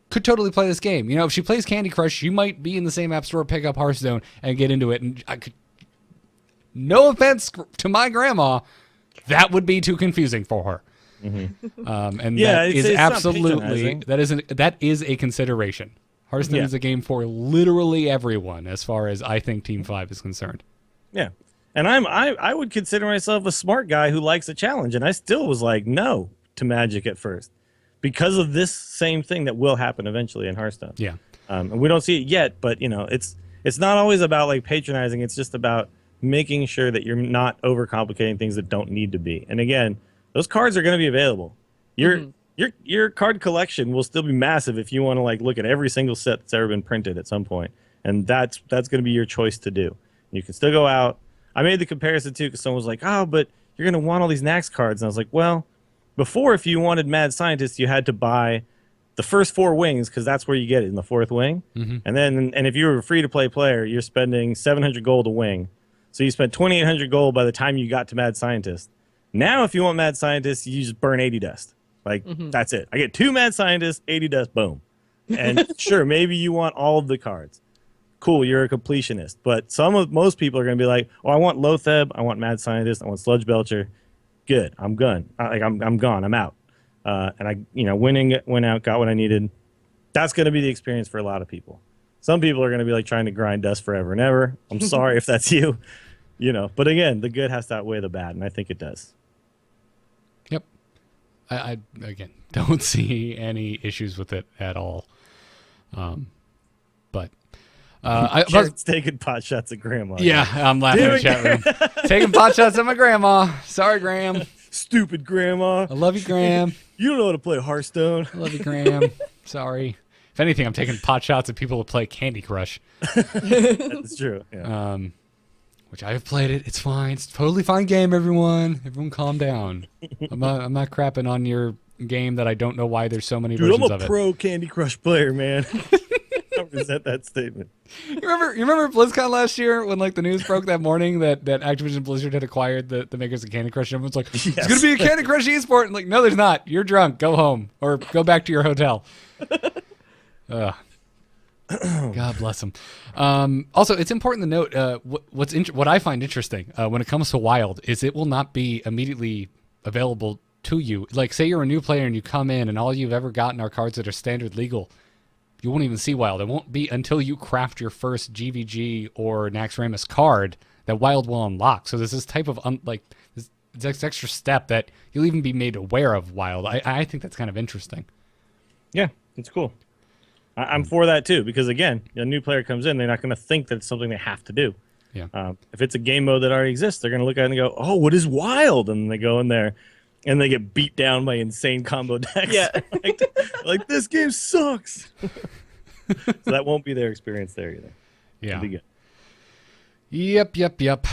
could totally play this game. You know, if she plays Candy Crush, she might be in the same app store, pick up Hearthstone, and get into it. And I could, no offense to my grandma, that would be too confusing for her. And Yeah, that is it's not absolutely patronizing. that is a consideration. Hearthstone Yeah. is a game for literally everyone, as far as I think Team 5 is concerned. Yeah. And I would consider myself a smart guy who likes a challenge, and I still was like no to Magic at first because of this same thing that will happen eventually in Hearthstone. Yeah. And we don't see it yet, but you know, it's not always about like patronizing. It's just about making sure that you're not overcomplicating things that don't need to be. And again, those cards are going to be available. Your card collection will still be massive if you want to like look at every single set that's ever been printed at some point, and that's going to be your choice to do. You can still go out. I made the comparison too because someone was like, "Oh, but you're going to want all these Nax cards," and I was like, "Well, before if you wanted Mad Scientist, you had to buy the first 4 wings because that's where you get it in the 4th wing, and if you were a free to play player, you're spending 700 gold a wing, so you spent 2,800 gold by the time you got to Mad Scientist." Now, if you want Mad Scientist, you just burn 80 dust. Like, that's it. I get 2 Mad Scientists, 80 dust, boom. And sure, maybe you want all of the cards. Cool, you're a completionist. But most people are going to be like, oh, I want Lotheb, I want Mad Scientist, I want Sludge Belcher. Good, I'm gone. I'm gone, I'm out. And I went out, got what I needed. That's going to be the experience for a lot of people. Some people are going to be like trying to grind dust forever and ever. I'm sorry if that's you. But again, the good has to outweigh the bad, and I think it does. Yep. I again don't see any issues with it at all. But Garrett's taking pot shots at grandma. yeah, I'm laughing in the chat room. Taking pot shots at my grandma. Sorry, Graham. Stupid grandma. I love you, Graham. You don't know how to play Hearthstone. I love you, Graham. Sorry. If anything, I'm taking pot shots at people who play Candy Crush. That's true. Yeah. Which I have played it. It's fine. It's a totally fine game, everyone. Everyone calm down. I'm not crapping on your game that I don't know why there's so many Dude, versions I'm of a it. pro Candy Crush player, man. I resent that statement. You remember BlizzCon last year when like the news broke that morning that Activision Blizzard had acquired the makers of Candy Crush, and everyone's like, Yes. it's gonna be a Candy Crush esport. And like, no, there's not. You're drunk. Go home or go back to your hotel. Ugh. God bless him. Also, it's important to note what I find interesting when it comes to Wild is it will not be immediately available to you. Like, say you're a new player and you come in and all you've ever gotten are cards that are standard legal. You won't even see Wild. It won't be until you craft your first GVG or Naxxramas card that Wild will unlock. So there's this type of this extra step that you'll even be made aware of Wild. I think that's kind of interesting. Yeah, it's cool. I'm for that too because again, a new player comes in, they're not going to think that it's something they have to do. Yeah. If it's a game mode that already exists, they're going to look at it and go, "Oh, what is Wild?" And they go in there, and they get beat down by insane combo decks. Yeah. like this game sucks. So that won't be their experience there either. Yeah. It'll be good. Yep.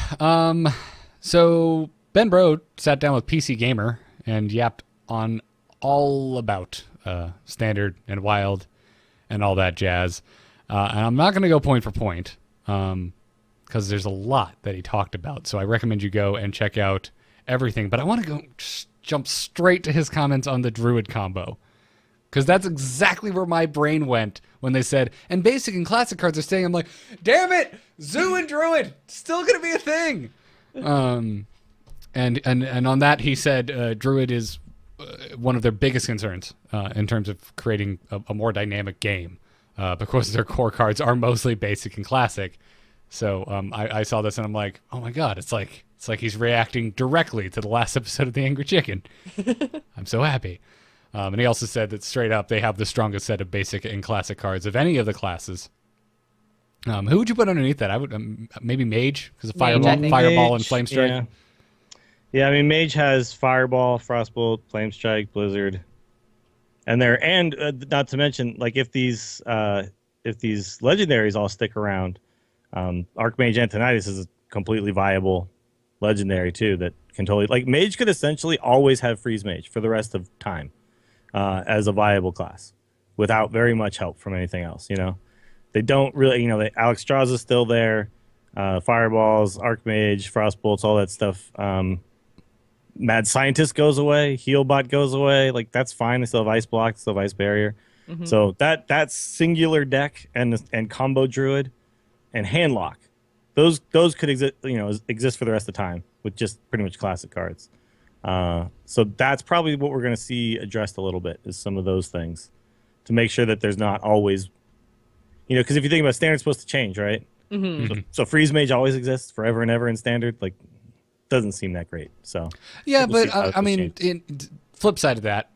So Ben Brode sat down with PC Gamer and yapped on all about Standard and Wild and all that jazz. And I'm not going to go point for point because there's a lot that he talked about. So I recommend you go and check out everything. But I want to jump straight to his comments on the Druid combo. Because that's exactly where my brain went when they said, and basic and classic cards are staying. I'm like, damn it, Zoo and Druid, still going to be a thing. And on that, he said Druid is one of their biggest concerns in terms of creating a more dynamic game because their core cards are mostly basic and classic. So I saw this and I'm like, oh my God, it's like he's reacting directly to the last episode of The Angry Chicken. I'm so happy. And he also said that straight up, they have the strongest set of basic and classic cards of any of the classes. Who would you put underneath that? I would maybe Mage because of Fireball and Mage, Flame Strike. Yeah. Yeah, I mean, Mage has Fireball, Frostbolt, Flame Strike, Blizzard, and not to mention, like if these legendaries all stick around, Archmage Antonidas is a completely viable legendary too that can totally like mage could essentially always have freeze mage for the rest of time as a viable class without very much help from anything else. They don't really. Alex Strauss is still there. Fireballs, Archmage, Frostbolts, all that stuff. Mad Scientist goes away. Healbot goes away. Like that's fine. They still have Ice Block, still have Ice Barrier. Mm-hmm. So that singular deck and combo Druid and Handlock, those could exist for the rest of the time with just pretty much classic cards. So that's probably what we're going to see addressed a little bit is some of those things to make sure that there's not always, because if you think about Standard's supposed to change, right? Mm-hmm. So Freeze Mage always exists forever and ever in Standard. Like, doesn't seem that great. So yeah, we'll but I mean, flip side of that,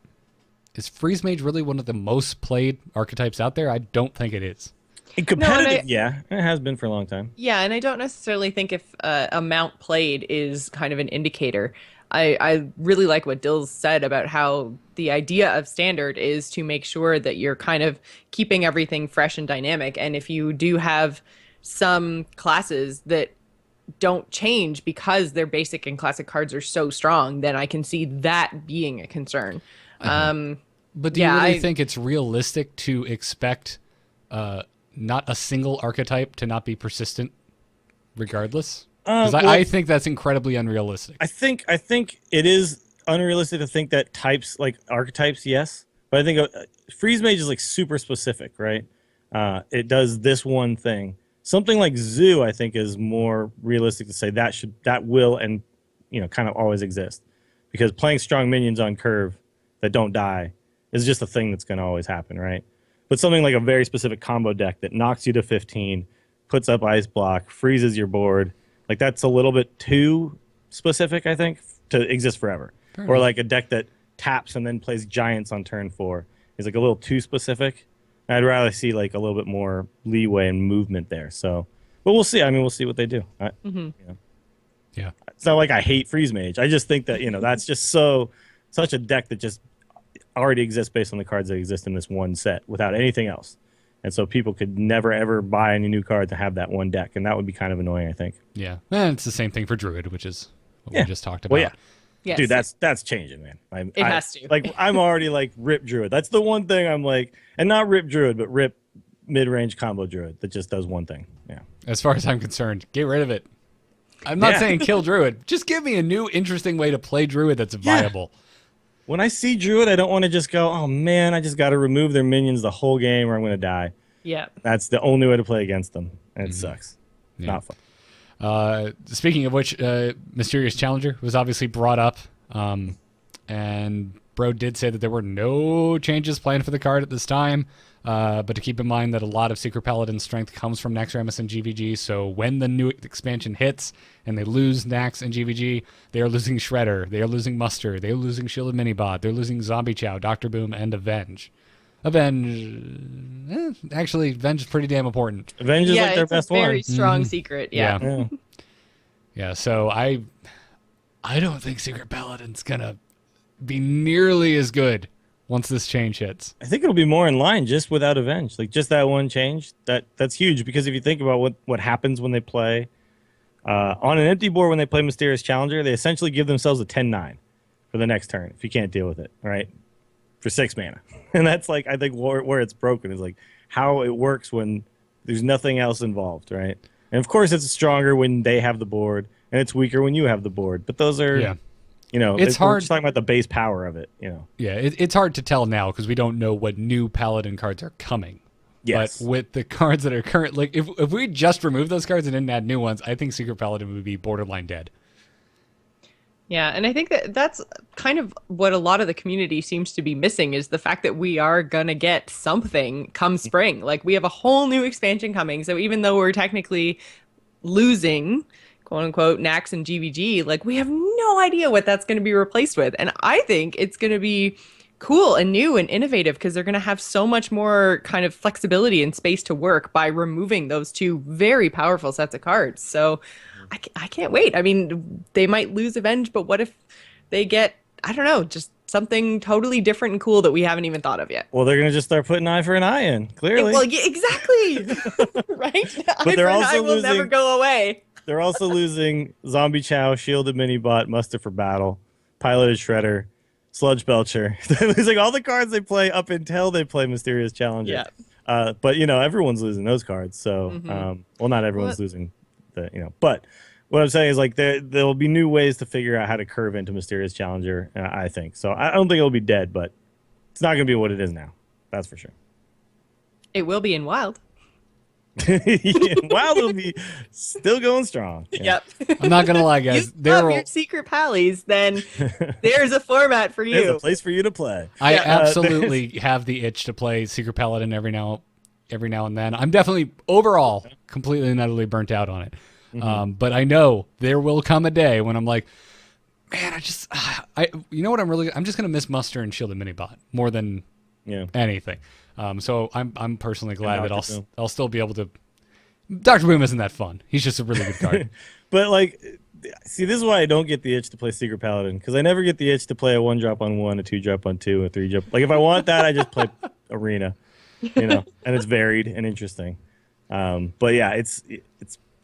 is Freeze Mage really one of the most played archetypes out there? I don't think it is. In competitive, yeah, it has been for a long time. Yeah, and I don't necessarily think if amount played is kind of an indicator. I really like what Dills said about how the idea of Standard is to make sure that you're kind of keeping everything fresh and dynamic. And if you do have some classes that don't change because their basic and classic cards are so strong, then I can see that being a concern. But do you really think it's realistic to expect not a single archetype to not be persistent regardless? Because I think that's incredibly unrealistic. I think it is unrealistic to think that types like archetypes, yes, but I think Freeze Mage is like super specific, right? It does this one thing. Something like Zoo, I think, is more realistic to say that will and kind of always exist, because playing strong minions on curve that don't die is just a thing that's going to always happen, right? But something like a very specific combo deck that knocks you to 15, puts up Ice Block, freezes your board. Like that's a little bit too specific, I think, to exist forever. Or like a deck that taps and then plays Giants on turn 4 is like a little too specific. I'd rather see like a little bit more leeway and movement there. So, but we'll see. I mean, we'll see what they do. Yeah, it's not like I hate Freeze Mage. I just think that that's just such a deck that just already exists based on the cards that exist in this one set without anything else. And so people could never, ever buy any new card to have that one deck. And that would be kind of annoying, I think. Yeah. And it's the same thing for Druid, which is what we just talked about. Well, yeah. Yes. Dude, that's changing, man. It has to. Like, I'm already like Rip Druid. That's the one thing I'm like, and not Rip Druid, but Rip mid-range combo Druid that just does one thing. Yeah. As far as I'm concerned, get rid of it. I'm not saying kill Druid. Just give me a new, interesting way to play Druid that's viable. When I see Druid, I don't want to just go, oh man, I just got to remove their minions the whole game or I'm going to die. Yeah. That's the only way to play against them. And it sucks. Yeah. Not fun. Speaking of which, Mysterious Challenger was obviously brought up. And Bro did say that there were no changes planned for the card at this time. But to keep in mind that a lot of Secret Paladin's strength comes from Naxxramas and GVG, so when the new expansion hits and they lose Nax and GVG, they are losing Shredder, they are losing Muster, they are losing Shielded Minibot, they're losing Zombie Chow, Dr. Boom, and Avenge. Actually, Avenge is pretty damn important. Avenge is like their best one. Yeah, it's a very strong secret, Yeah, so I don't think Secret Paladin's gonna be nearly as good once this change hits. I think it'll be more in line just without Avenge. Like just that one change, that's huge, because if you think about what happens when they play on an empty board, when they play Mysterious Challenger, they essentially give themselves a 10-9 for the next turn if you can't deal with it, right? For 6 mana. And that's like, I think where it's broken is like how it works when there's nothing else involved, right? And of course it's stronger when they have the board and it's weaker when you have the board, but those are it's hard. We're just talking about the base power of it, Yeah, it's hard to tell now because we don't know what new Paladin cards are coming. Yes. But with the cards that are current, like if we just remove those cards and didn't add new ones, I think Secret Paladin would be borderline dead. Yeah, and I think that's kind of what a lot of the community seems to be missing, is the fact that we are going to get something come spring. Like we have a whole new expansion coming, so even though we're technically losing, quote unquote, Nax and GVG, like we have no idea what that's going to be replaced with. And I think it's going to be cool and new and innovative because they're going to have so much more kind of flexibility and space to work by removing those two very powerful sets of cards. So I can't wait. I mean, they might lose Avenge, but what if they get, I don't know, just something totally different and cool that we haven't even thought of yet? Well, they're going to just start putting eye for an eye in, clearly. Well, yeah, exactly. Right? But they're also eye will never go away. They're also losing Zombie Chow, Shielded Minibot, Muster for Battle, Piloted Shredder, Sludge Belcher. They're losing all the cards they play up until they play Mysterious Challenger. Yeah. But everyone's losing those cards. So, well, not everyone's losing but what I'm saying is like there'll be new ways to figure out how to curve into Mysterious Challenger. I think so. I don't think it'll be dead, but it's not going to be what it is now. That's for sure. It will be in Wild. Wild will be still going strong. Yeah. Yep. I'm not gonna lie, guys. You There love will, your secret pallies, then there's a format for There's you. a place for you to play. I absolutely have the itch to play Secret Paladin every now and then. I'm definitely overall completely and utterly burnt out on it. But I know there will come a day when I'm like, man, you know what I'm just gonna miss Muster and Shielded Minibot more than anything. So I'm personally glad that I'll still be able to. Dr. Boom isn't that fun. He's just a really good card. But like, see, this is why I don't get the itch to play Secret Paladin, because I never get the itch to play a 1-drop on 1, a 2-drop on 2, a 3-drop. Like if I want that, I just play Arena, and it's varied and interesting. But yeah, it's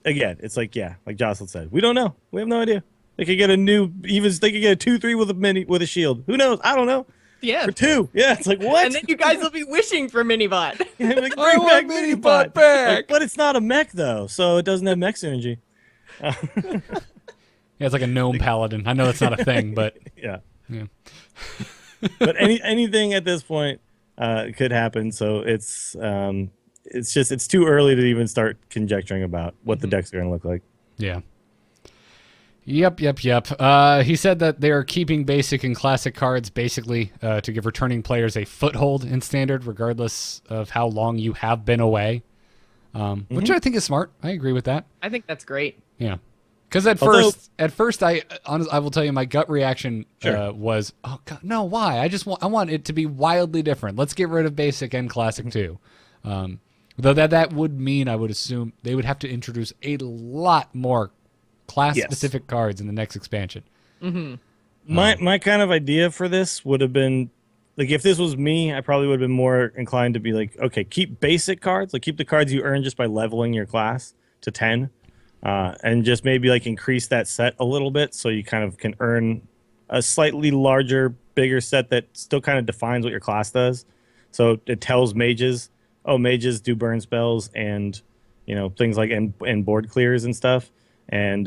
again, it's like Jocelyn said, we don't know. We have no idea. They could get a 2/3 with a shield. Who knows? I don't know. Yeah. For 2. Yeah, it's like, what? And then you guys will be wishing for Minibot. Yeah, like, I bring back want Minibot back. Like, but it's not a mech though, so it doesn't have mech synergy. Yeah, it's like a gnome paladin. I know that's not a thing, but Yeah. yeah. But anything at this point could happen. So it's too early to even start conjecturing about what the decks are going to look like. Yeah. Yep. He said that they're keeping basic and classic cards basically to give returning players a foothold in standard, regardless of how long you have been away, which I think is smart. I agree with that. I think that's great. Yeah. Because at first, I will tell you, my gut reaction was, oh God, no, why? I want it to be wildly different. Let's get rid of basic and classic too. Though that would mean, I would assume they would have to introduce a lot more class-specific cards in the next expansion. My kind of idea for this would have been, like, if this was me, I probably would have been more inclined to be like, okay, keep basic cards, like keep the cards you earn just by leveling your class to 10, and just maybe like increase that set a little bit so you kind of can earn a slightly larger, bigger set that still kind of defines what your class does. So it tells mages, oh, mages do burn spells and things like and board clears and stuff. And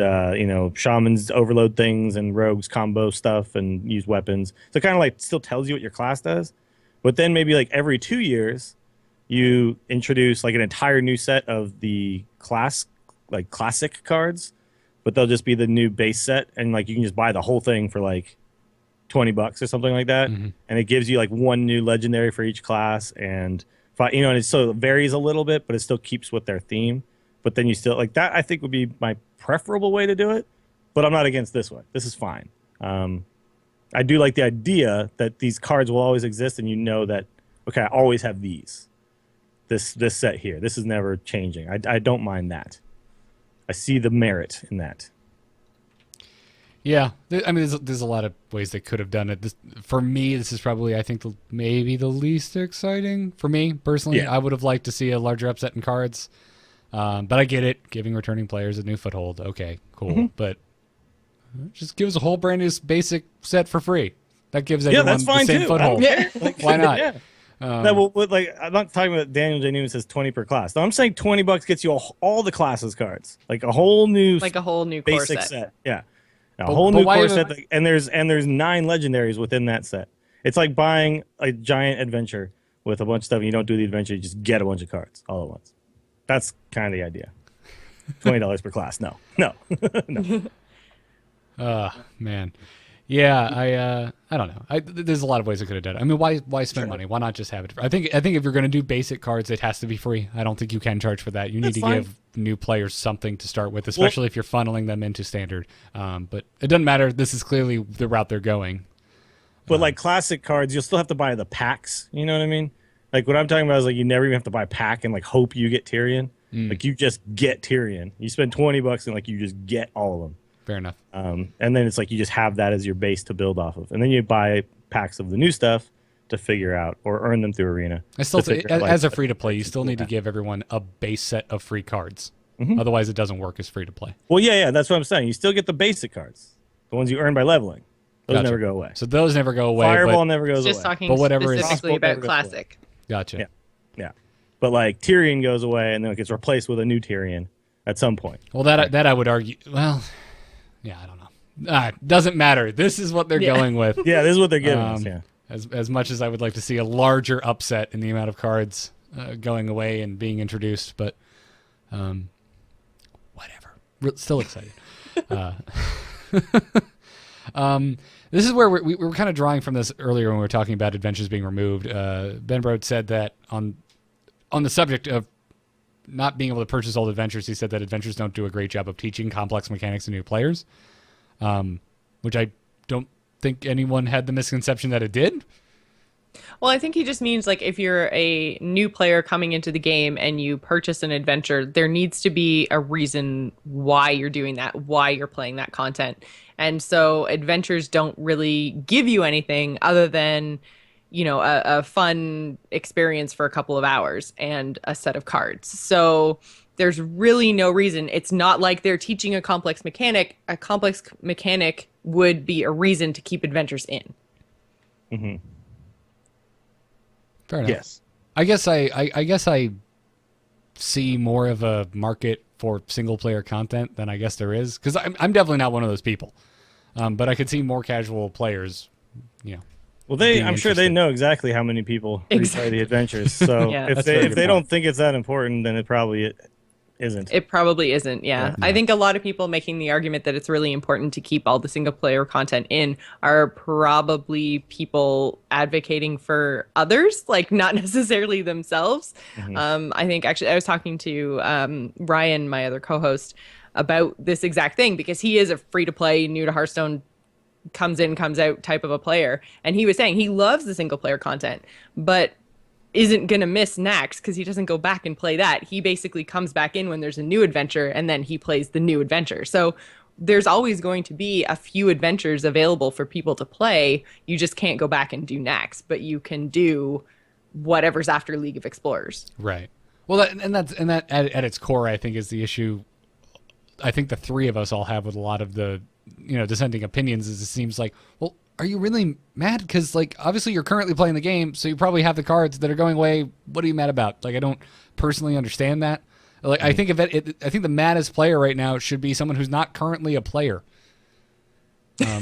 shamans overload things and rogues combo stuff and use weapons. So it kind of like still tells you what your class does. But then maybe like every 2 years you introduce like an entire new set of the classic cards, but they'll just be the new base set, and like you can just buy the whole thing for like $20 or something like that. And it gives you like one new legendary for each class, and it varies a little bit, but it still keeps with their theme. But then you still like that, I think would be my preferable way to do it, but I'm not against this one. This is fine. I do like the idea that these cards will always exist, and that, okay, I always have these. This set here. This is never changing. I don't mind that. I see the merit in that. Yeah, I mean, there's a lot of ways they could have done it. For me, this is probably, I think, maybe the least exciting. For me, personally, Yeah. I would have liked to see a larger upset in cards. But I get it, giving returning players a new foothold. Okay, cool. But just give us a whole brand new basic set for free. That gives everyone that's fine the same too. foothold. Why not? Yeah. I'm not talking about Daniel J. Newman says 20 per class. No, I'm saying $20 gets you all the classes cards, like a whole new core basic set. Yeah, a whole new why core is set, and there's 9 legendaries within that set. It's like buying a giant adventure with a bunch of stuff, and you don't do the adventure, you just get a bunch of cards all at once. That's kind of the idea. $20 per class. No. Man. Yeah, I don't know. There's a lot of ways I could have done it. I mean, why spend money? Why not just have it? I think if you're going to do basic cards, it has to be free. I don't think you can charge for that. You need to give new players something to start with, especially if you're funneling them into standard. But it doesn't matter. This is clearly the route they're going. But like classic cards, you'll still have to buy the packs. You know what I mean? Like what I'm talking about is like you never even have to buy a pack and like hope you get Tyrion. Like you just get Tyrion. You spend $20 and like you just get all of them. Fair enough. And then it's like you just have that as your base to build off of, and then you buy packs of the new stuff to figure out or earn them through Arena. I still think, as a free to play, you still need to give everyone a base set of free cards. Otherwise, it doesn't work as free to play. Well, yeah, that's what I'm saying. You still get the basic cards, the ones you earn by leveling. Those Gotcha. never go away. So those never go away. Fireball but, never goes Just away. talking But whatever is- specifically Crossbow about never goes away. classic. Gotcha. Yeah. But like Tyrion goes away and then it gets replaced with a new Tyrion at some point. Well, that I would argue. Well, yeah, I don't know. Doesn't matter. This is what they're going with. Yeah, this is what they're giving us. Yeah. As much as I would like to see a larger upset in the amount of cards going away and being introduced, but whatever. Still excited. This is where we were kind of drawing from this earlier when we were talking about adventures being removed. Ben Brode said that on the subject of not being able to purchase old adventures, he said that adventures don't do a great job of teaching complex mechanics to new players, which I don't think anyone had the misconception that it did. Well, I think he just means like if you're a new player coming into the game and you purchase an adventure, there needs to be a reason why you're doing that, why you're playing that content. And so adventures don't really give you anything other than, you know, a fun experience for a couple of hours and a set of cards. So there's really no reason. It's not like they're teaching a complex mechanic. A complex mechanic would be a reason to keep adventures in. Mm-hmm. Fair enough. Yes. I guess I see more of a market for single player content than I guess there is, because I'm definitely not one of those people. But I could see more casual players, you know. Well, being I'm sure they interested. know exactly how many people replay the adventures. So Yeah. if That's a very they good don't point. think it's that important, then it probably isn't. It probably isn't, yeah. I think a lot of people making the argument that it's really important to keep all the single player content in are probably people advocating for others, like not necessarily themselves. I think actually I was talking to Ryan, my other co-host, about this exact thing because he is a free to play, new to Hearthstone, comes in, comes out type of a player. And he was saying he loves the single player content, but isn't going to miss Nax because he doesn't go back and play that. He basically comes back in when there's a new adventure and then he plays the new adventure. So there's always going to be a few adventures available for people to play. You just can't go back and do Nax, but you can do whatever's after League of Explorers. Right. Well, that at its core, I think, is the issue. I think the three of us all have with a lot of the, you know, dissenting opinions is it seems like, well, are you really mad? Because, like, obviously you're currently playing the game, so you probably have the cards that are going away. What are you mad about? Like, I don't personally understand that. Like, I think I think the maddest player right now should be someone who's not currently a player,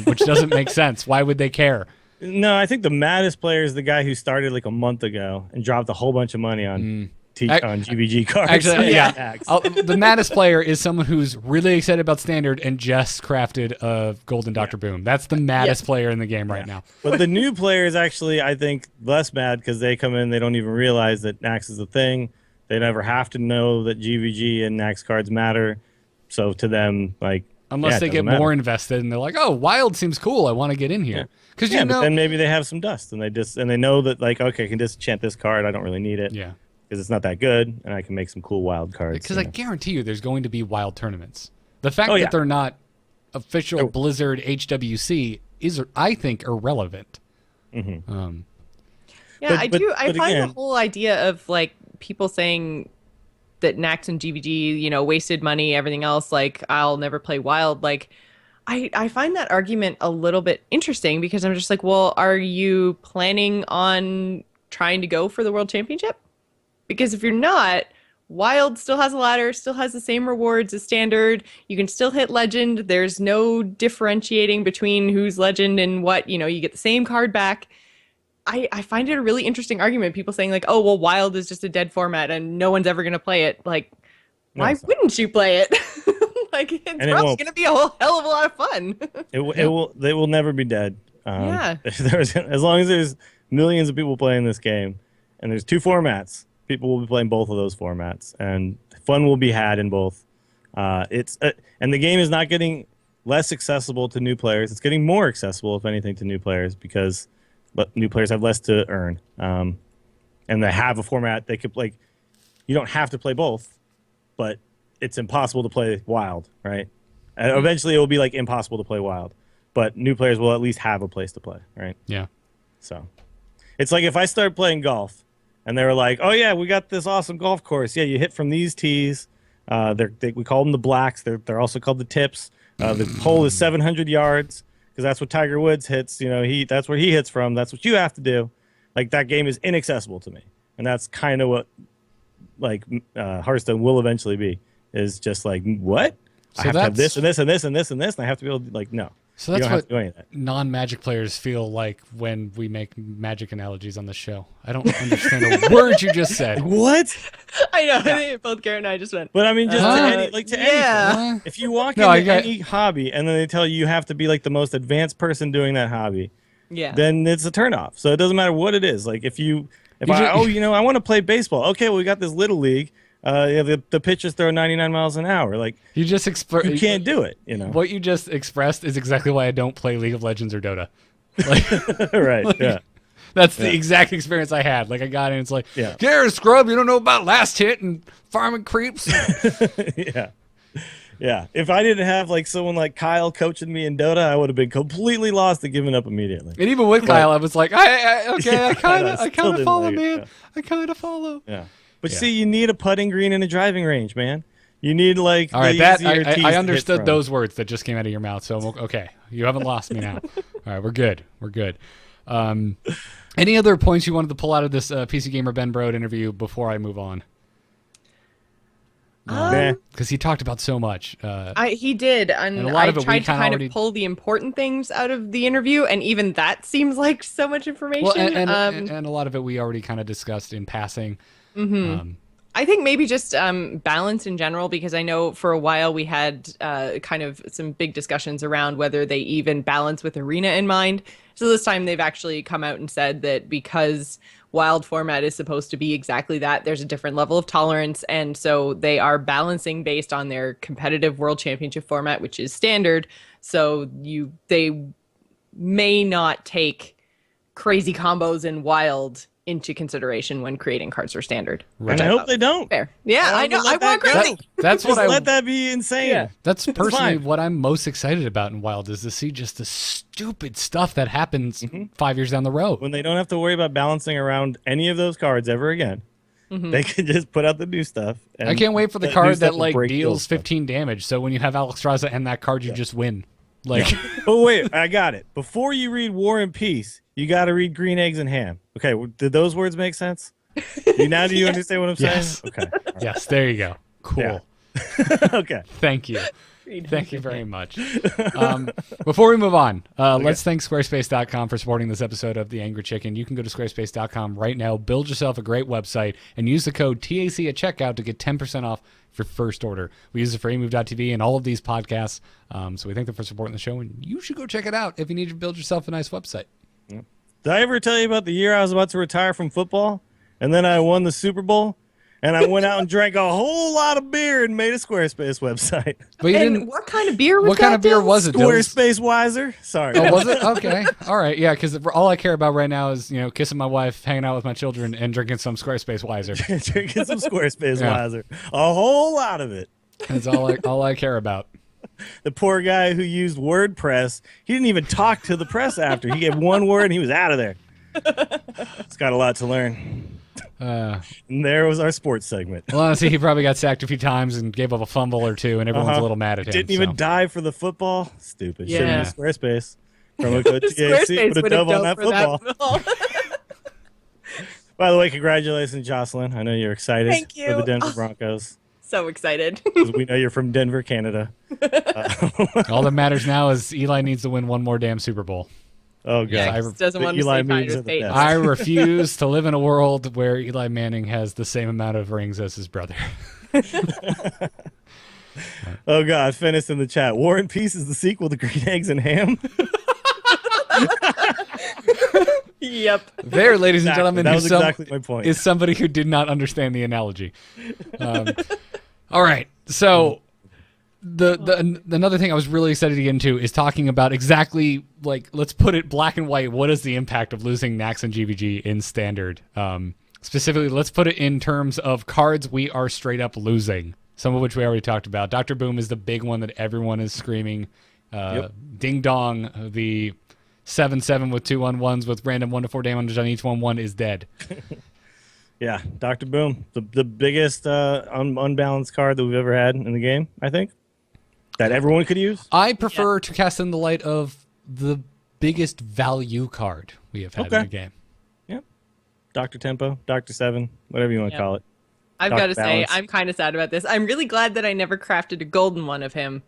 which doesn't make sense. Why would they care? No, I think the maddest player is the guy who started like a month ago and dropped a whole bunch of money on on GBG cards. Actually, yeah. Hacks. The maddest player is someone who's really excited about Standard and just crafted a Golden Dr. Boom. That's the maddest player in the game right now. But the new players actually, I think, less mad because they come in, they don't even realize that Nax is a thing. They never have to know that GVG and Nax cards matter. So to them, like, Unless they get more invested and they're like, oh, Wild seems cool. I want to get in here. Because Yeah, you know, but then maybe they have some dust and they know that, like, okay, I can disenchant this card. I don't really need it. yeah. Because it's not that good, and I can make some cool wild cards. Because I guarantee you there's going to be Wild tournaments. The fact Oh, yeah. that they're not official Blizzard HWC is, I think, irrelevant. Mm-hmm. Yeah, But I find again- the whole idea of like people saying that Nax and GVG, you know, wasted money, everything else, like I'll never play Wild. Like, I find that argument a little bit interesting because I'm just like, well, are you planning on trying to go for the World Championship? Because if you're not, Wild still has a ladder, still has the same rewards as Standard. You can still hit Legend. There's no differentiating between who's Legend and what. You know, you get the same card back. I find it a really interesting argument. People saying like, oh, well, Wild is just a dead format and no one's ever going to play it. Like, No, why it's not. wouldn't you play it? Like, it's And it probably won't. going to be a whole hell of a lot of fun. They will never be dead. Yeah. As long as there's millions of people playing this game, and there's two formats, people will be playing both of those formats, and fun will be had in both. And the game is not getting less accessible to new players. It's getting more accessible, if anything, to new players because new players have less to earn, and they have a format they could like. You don't have to play both, but it's impossible to play Wild, right? And eventually, it will be like impossible to play Wild, but new players will at least have a place to play, right? Yeah. So, it's like if I start playing golf. And they were like, "Oh yeah, we got this awesome golf course. Yeah, you hit from these tees. We call them the blacks. They're also called the tips. The hole is 700 yards because that's what Tiger Woods hits. You know, that's where he hits from. That's what you have to do. Like, that game is inaccessible to me, and that's kind of what Hearthstone will eventually be. Is just like, what? So I have to have this and this and this and this and this, and I have to be able to, like, no. So that's what non-Magic players feel like when we make Magic analogies on the show. I don't understand a word you just said. What? I know. Yeah. Both Garrett and I just went. But I mean, just anything. If you walk into any hobby and then they tell you have to be like the most advanced person doing that hobby, then it's a turnoff. So it doesn't matter what it is. Like I want to play baseball. Okay, well, we got this little league. The pitchers throw 99 miles an hour. Like, you can't do it. You know what you just expressed is exactly why I don't play League of Legends or Dota. Like, right? Yeah, that's the exact experience I had. Like, I got in, it's like, Garrett, scrub, you don't know about last hit and farming creeps. Yeah. If I didn't have like someone like Kyle coaching me in Dota, I would have been completely lost and given up immediately. And even with Kyle, I was like, I kind of follow, man. I kind of follow. Yeah. But see, you need a putting green and a driving range, man. You need like all right. I understood those words that just came out of your mouth. So okay, you haven't lost me now. All right, we're good. We're good. Any other points you wanted to pull out of this PC Gamer Ben Brode interview before I move on? Because he talked about so much. He did, and a lot of it tried to kind of pull the important things out of the interview, and even that seems like so much information. Well, and a lot of it we already kind of discussed in passing. Mm-hmm. I think maybe just balance in general, because I know for a while we had kind of some big discussions around whether they even balance with Arena in mind. So this time they've actually come out and said that because Wild format is supposed to be exactly that, there's a different level of tolerance, and so they are balancing based on their competitive World Championship format, which is standard. So they may not take crazy combos in Wild into consideration when creating cards for standard. Right. And I hope they don't. Fair. Yeah, I know. I want crazy. That's what let that be insane. Yeah. That's personally what I'm most excited about in Wild, is to see just the stupid stuff that happens 5 years down the road. When they don't have to worry about balancing around any of those cards ever again. They can just put out the new stuff. I can't wait for the card that like deals 15 damage. So when you have Alexstrasza and that card, you just win. Like, oh wait, I got it. Before you read War and Peace, you got to read Green Eggs and Ham. Okay, did those words make sense? Do you understand what I'm saying? Okay. Right. Yes, there you go. Cool. Yeah. Okay. Thank you. Thank you very much. Before we move on, let's thank Squarespace.com for supporting this episode of The Angry Chicken. You can go to Squarespace.com right now, build yourself a great website, and use the code TAC at checkout to get 10% off your first order. We use it for amove.tv and all of these podcasts, so we thank them for supporting the show, and you should go check it out if you need to build yourself a nice website. Yep. Did I ever tell you about the year I was about to retire from football, and then I won the Super Bowl? And I went out and drank a whole lot of beer and made a Squarespace website. But what kind of beer was What kind of beer was it, Dills? Squarespace Wiser. Sorry. Oh, was it? Okay. All right. Yeah, because all I care about right now is, kissing my wife, hanging out with my children, and drinking some Squarespace Wiser. Drinking some Squarespace Wiser. A whole lot of it. That's all I care about. The poor guy who used WordPress, he didn't even talk to the press after. He gave one word and he was out of there. It's got a lot to learn. And there was our sports segment. Well, honestly, he probably got sacked a few times and gave up a fumble or two, and everyone's a little mad at him. Didn't even dive for the football. Stupid. Yeah. Should have used Squarespace. Promo code TAC, put a dove on that football. By the way, congratulations, Jocelyn. I know you're excited for the Denver Broncos. So excited. Because we know you're from Denver, Canada. All that matters now is Eli needs to win one more damn Super Bowl. Oh, God. Yeah, doesn't want to Eli stay memes are the best. I refuse to live in a world where Eli Manning has the same amount of rings as his brother. Oh, God. Finis in the chat. War and Peace is the sequel to Green Eggs and Ham. Yep. There, ladies and gentlemen, that was exactly my point. Is somebody who did not understand the analogy. All right. So another thing I was really excited to get into is talking about exactly, like, let's put it black and white. What is the impact of losing Nax and GVG in Standard? Specifically, let's put it in terms of cards we are straight up losing, some of which we already talked about. Dr. Boom is the big one that everyone is screaming. Ding Dong, the 7/7 with 2/1/1s with random 1 to 4 damage on each 1/1 is dead. Yeah, Dr. Boom, the biggest unbalanced card that we've ever had in the game, I think, that everyone could use. I prefer to cast in the light of the biggest value card we have had in the game. Yep. Dr. Tempo, Dr. Seven, whatever you want to call it. I've Dr. got to say, Balance. I'm kind of sad about this. I'm really glad that I never crafted a golden one of him.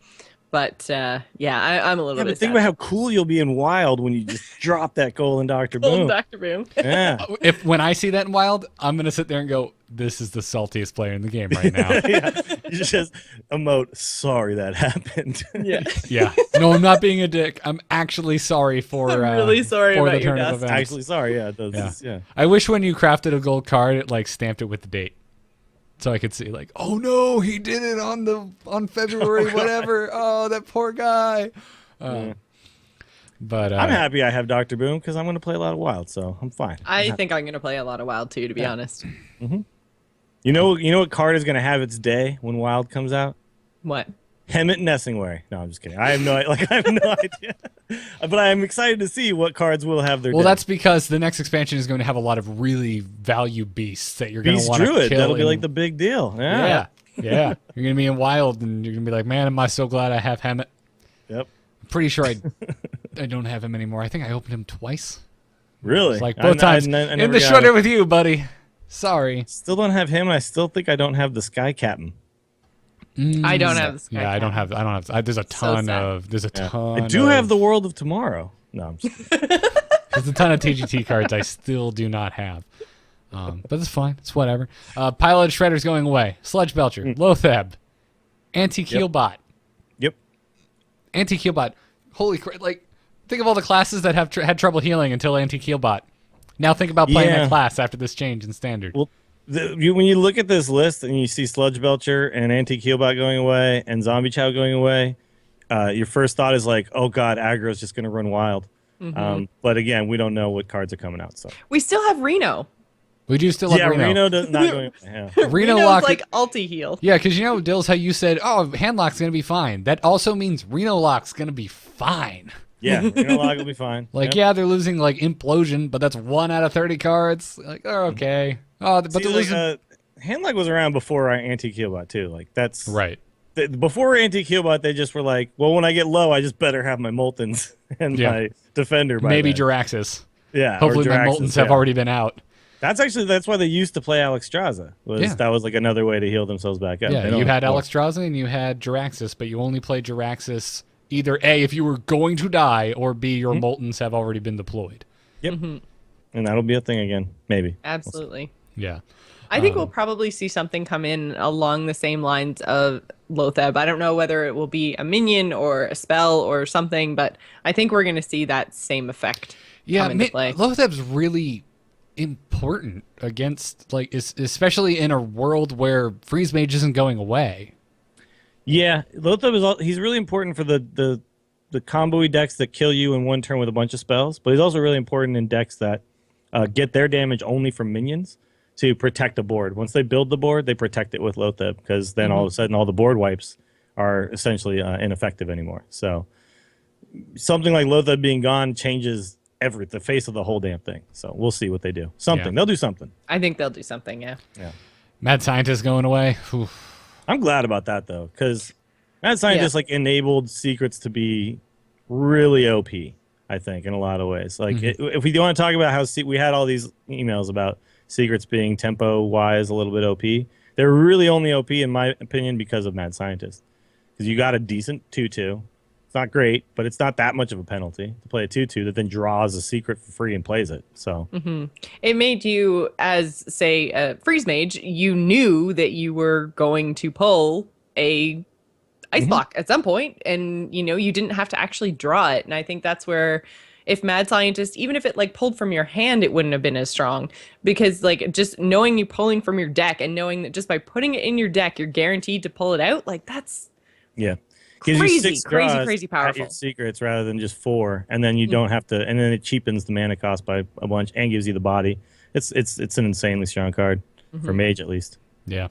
But I'm a little Yeah, bit but think sad. about how cool you'll be in Wild when you just drop that golden Dr. Golden Boom. Dr. Boom. Yeah. When I see that in Wild, I'm gonna sit there and go, "This is the saltiest player in the game right now." Yeah. You just emote, sorry that happened. Yeah. Yeah. No, I'm not being a dick. I'm actually sorry for. I'm really sorry for about the your turn of death. events. Actually, sorry. Yeah. Yeah. I wish when you crafted a gold card, it like stamped it with the date, so I could see like, oh no, he did it on February whatever. Oh, that poor guy. But I'm happy I have Dr. Boom because I'm going to play a lot of Wild, so I'm fine. I think I'm going to play a lot of Wild too, to be honest. You know what card is going to have its day when Wild comes out? What? Hemet Nessingway. No, I'm just kidding. I have no idea. But I'm excited to see what cards will have their well, day. that's because the next expansion is going to have a lot of really value beasts that you're going to Beast want to Druid. kill. That'll be in- like the big deal. yeah. Yeah. You're going to be in Wild, and you're going to be like, man, am I so glad I have Hemet. Yep. I'm pretty sure I don't have him anymore. I think I opened him twice. Really? It's like both times. I In never the got shredder it. with you, buddy. Sorry. Still don't have him, and I still think I don't have the Sky Captain. I don't have the Sky Yeah, I don't Captain. have. There's a ton sad. There's a Yeah. ton. I do of, have the World of Tomorrow. No, I'm just kidding. There's a ton of TGT cards I still do not have. But it's fine. It's whatever. Pilot Shredder's going away. Sludge Belcher. Lotheb. Anti-Keelbot. Yep. Anti-Keelbot. Holy crap. Like, think of all the classes that have had trouble healing until Anti-Keelbot. Now think about playing Yeah. that class after this change in Standard. Well, when you look at this list and you see Sludge Belcher and Anti-Keelbot going away and Zombie Chow going away, your first thought is like, oh god, aggro's just going to run wild. But again, we don't know what cards are coming out. So We still have Reno. We do still have yeah, Reno. Reno not going away. Yeah. Reno Reno's lock. like ulti heal. Yeah, because you know, Dills, how you said, oh, Handlock's going to be fine. That also means Reno Lock's going to be fine. Yeah, Reno Log will be fine. Like, Yep. yeah, they're losing, like, Implosion, but that's 1 out of 30 cards. Like, oh, okay. Oh, but See, they're like, losing... Handlock was around before Anti-Keelbot too. Like that's Right. Before Anti-Keelbot, they just were like, well, when I get low, I just better have my Moltons and Yeah. my Defender. By Maybe then. Jiraxis. Yeah, or Hopefully my Jiraxis, Moltons have yeah. already been out. That's why they used to play Alexstrasza. Yeah. That was like another way to heal themselves back up. They Yeah, don't you had anymore. Alexstrasza and you had Jiraxis, but you only played Jiraxis either A, if you were going to die, or B, your Moltons have already been deployed. Yep. And that'll be a thing again, maybe. Absolutely. Yeah. I think we'll probably see something come in along the same lines of Lotheb. I don't know whether it will be a minion or a spell or something, but I think we're going to see that same effect come into play. Lotheb's really important against, like, especially in a world where Freeze Mage isn't going away. Yeah, Lotheb he's really important for the combo-y decks that kill you in one turn with a bunch of spells, but he's also really important in decks that get their damage only from minions to protect the board. Once they build the board, they protect it with Lotheb, because then all of a sudden all the board wipes are essentially ineffective anymore. So something like Lotheb being gone changes the face of the whole damn thing. So we'll see what they do. Yeah. They'll do something. I think they'll do something, yeah. Yeah. Mad Scientist going away. Whew. I'm glad about that though, because Mad Scientist like enabled secrets to be really OP. I think in a lot of ways. Like if we want to talk about how we had all these emails about secrets being tempo wise a little bit OP, they're really only OP in my opinion because of Mad Scientist. Because you got a decent 2/2. It's not great, but it's not that much of a penalty to play a 2/2 that then draws a secret for free and plays it. So It made you, as, say, a Freeze Mage, you knew that you were going to pull a Ice Block at some point, and, you know, you didn't have to actually draw it. And I think that's where, if Mad Scientist, even if it, like, pulled from your hand, it wouldn't have been as strong. Because, like, just knowing you pulling from your deck and knowing that just by putting it in your deck, you're guaranteed to pull it out, like, that's... yeah. Gives you Crazy, 6 crazy, draws crazy at powerful. your secrets rather than just 4, and then you don't have to, and then it cheapens the mana cost by a bunch and gives you the body. It's an insanely strong card for Mage at least. Yeah.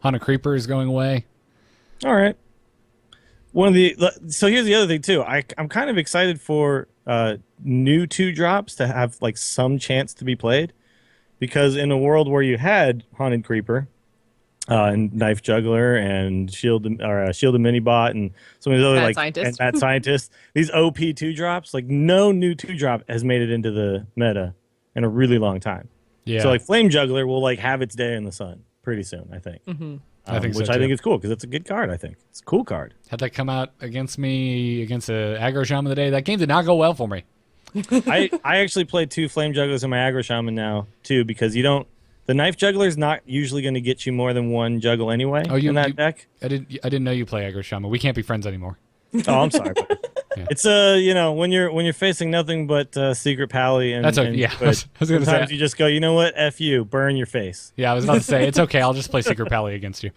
Hunter Creeper is going away. All right. So here's the other thing too. I'm kind of excited for new 2-drops to have like some chance to be played. because in a world where you had Haunted Creeper, and Knife Juggler and Shield and Minibot and some of these other Mad Scientist. and Mad Scientist, these OP 2-drops, like no new 2-drop has made it into the meta in a really long time. Yeah. So like Flame Juggler will like have its day in the sun pretty soon, I think. I think so, which I too. think is cool because it's a good card. I think it's a cool card. Had that come out against me against a aggro shaman today. That game did not go well for me. I actually played 2 Flame Jugglers in my aggro shaman now too because you don't. The Knife Juggler is not usually going to get you more than 1 juggle anyway in that deck. I didn't know you play aggro shaman. We can't be friends anymore. Oh, I'm sorry. Yeah. It's when you're facing nothing but Secret Pally and That's okay. and Yeah, I was gonna sometimes say. you just go, you know what, F you, burn your face. Yeah, I was about to say it's okay. I'll just play Secret Pally against you.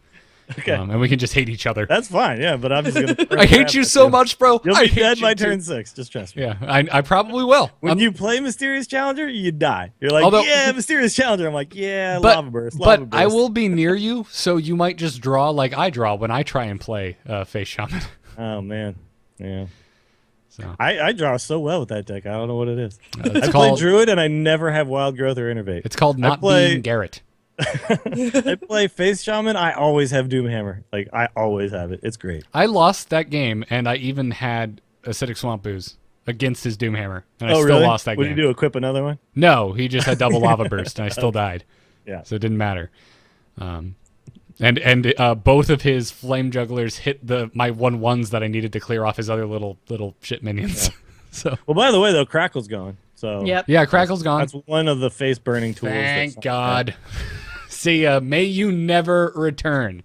Okay, And we can just hate each other. that's fine. Yeah, but I'm just gonna. I hate you so much, bro. You'll I be hate dead you by too. turn 6. Just trust me. Yeah, I probably will. When you play Mysterious Challenger, you die. You're like, Although- yeah, Mysterious Challenger. I'm like, yeah, but Lava Burst. but Lava Burst. I will be near you, so you might just draw like I draw when I try and play Face Shaman. Oh man, yeah. So I draw so well with that deck. I don't know what it is. it's I play called Druid and I never have Wild Growth or Innervate. it's called not play- being Garrett. I play Face Shaman. I always have Doomhammer. Like I always have it. It's great. I lost that game, and I even had Acidic Swamp Booze against his Doomhammer, and I still really? lost that What game. did you do? Equip another one? No, he just had double Lava Burst, and I still died. Yeah. So it didn't matter. And both of his Flame Jugglers hit my 1/1s that I needed to clear off his other little shit minions. So Well, by the way, though, Crackle's gone. So Yep. yeah, Crackle's gone. that's one of the face burning tools. Thank God. See ya. May you never return.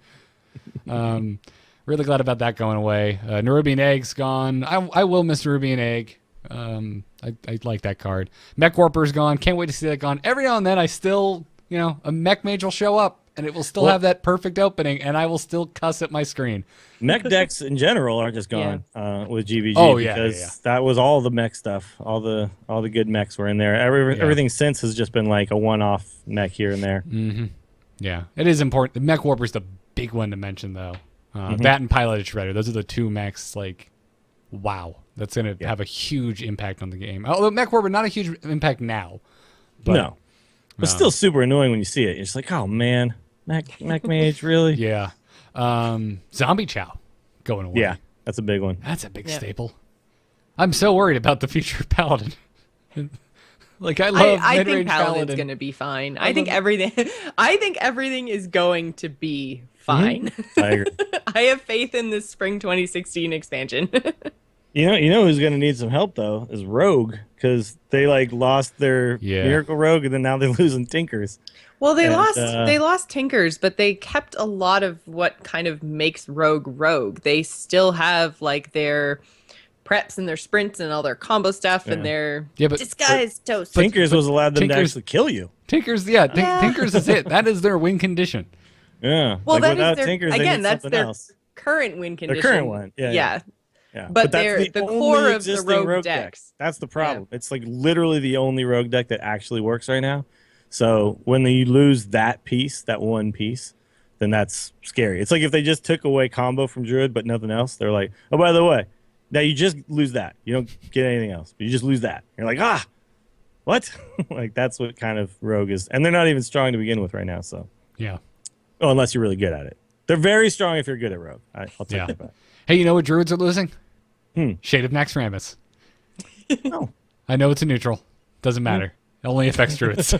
Really glad about that going away. Nerubian Egg's gone. I will miss Nerubian Egg. I like that card. Mech Warper's gone. Can't wait to see that gone. Every now and then I still, a Mech Mage will show up and it will still have that perfect opening and I will still cuss at my screen. Mech decks in general are just gone with GBG. Oh, yeah, because yeah. that was all the mech stuff. All the good mechs were in there. Everything since has just been like a one-off mech here and there. Yeah, it is important. The Mech Warper's the big one to mention though. That and Piloted Shredder. Those are the 2 mechs. Like, wow, that's gonna have a huge impact on the game. Although Mech Warper not a huge impact now. But, No, but still super annoying when you see it. You're just like, oh man, mech mage, really? Yeah. Zombie Chow going away. Yeah, that's a big one. That's a big staple. I'm so worried about the future of Paladin. Like I love I mid-range think Paladin's Paladin. gonna be fine. I think everything is going to be fine. I agree. I have faith in this spring 2016 expansion. You know who's gonna need some help though is Rogue, because they like lost their Miracle Rogue and then now they're losing Tinkers. Well, they And, lost Tinkers, but they kept a lot of what kind of makes Rogue. They still have like their preps and their sprints and all their combo stuff and their disguise toast. Tinkers was allowed them to Tinkers- actually kill you. Tinkers, Tinkers is it. That is their win condition. Yeah. Well, like that without is their Tinkers, they again. need That's something their else. current win condition. The current one. Yeah. But that's they're the only core of the existing rogue deck. decks. That's the problem. It's like literally the only rogue deck that actually works right now. So when you lose that piece, that one piece, then that's scary. It's like if they just took away combo from Druid but nothing else. They're like, oh, by the way, now you just lose that. You don't get anything else. But you just lose that. You're like, what? Like that's what kind of rogue is. And they're not even strong to begin with right now. So Yeah. well, unless you're really good at it. They're very strong if you're good at rogue. I'll take that back. Hey, you know what druids are losing? Shade of Naxxramas. No. I know it's a neutral. Doesn't matter. It only affects druids.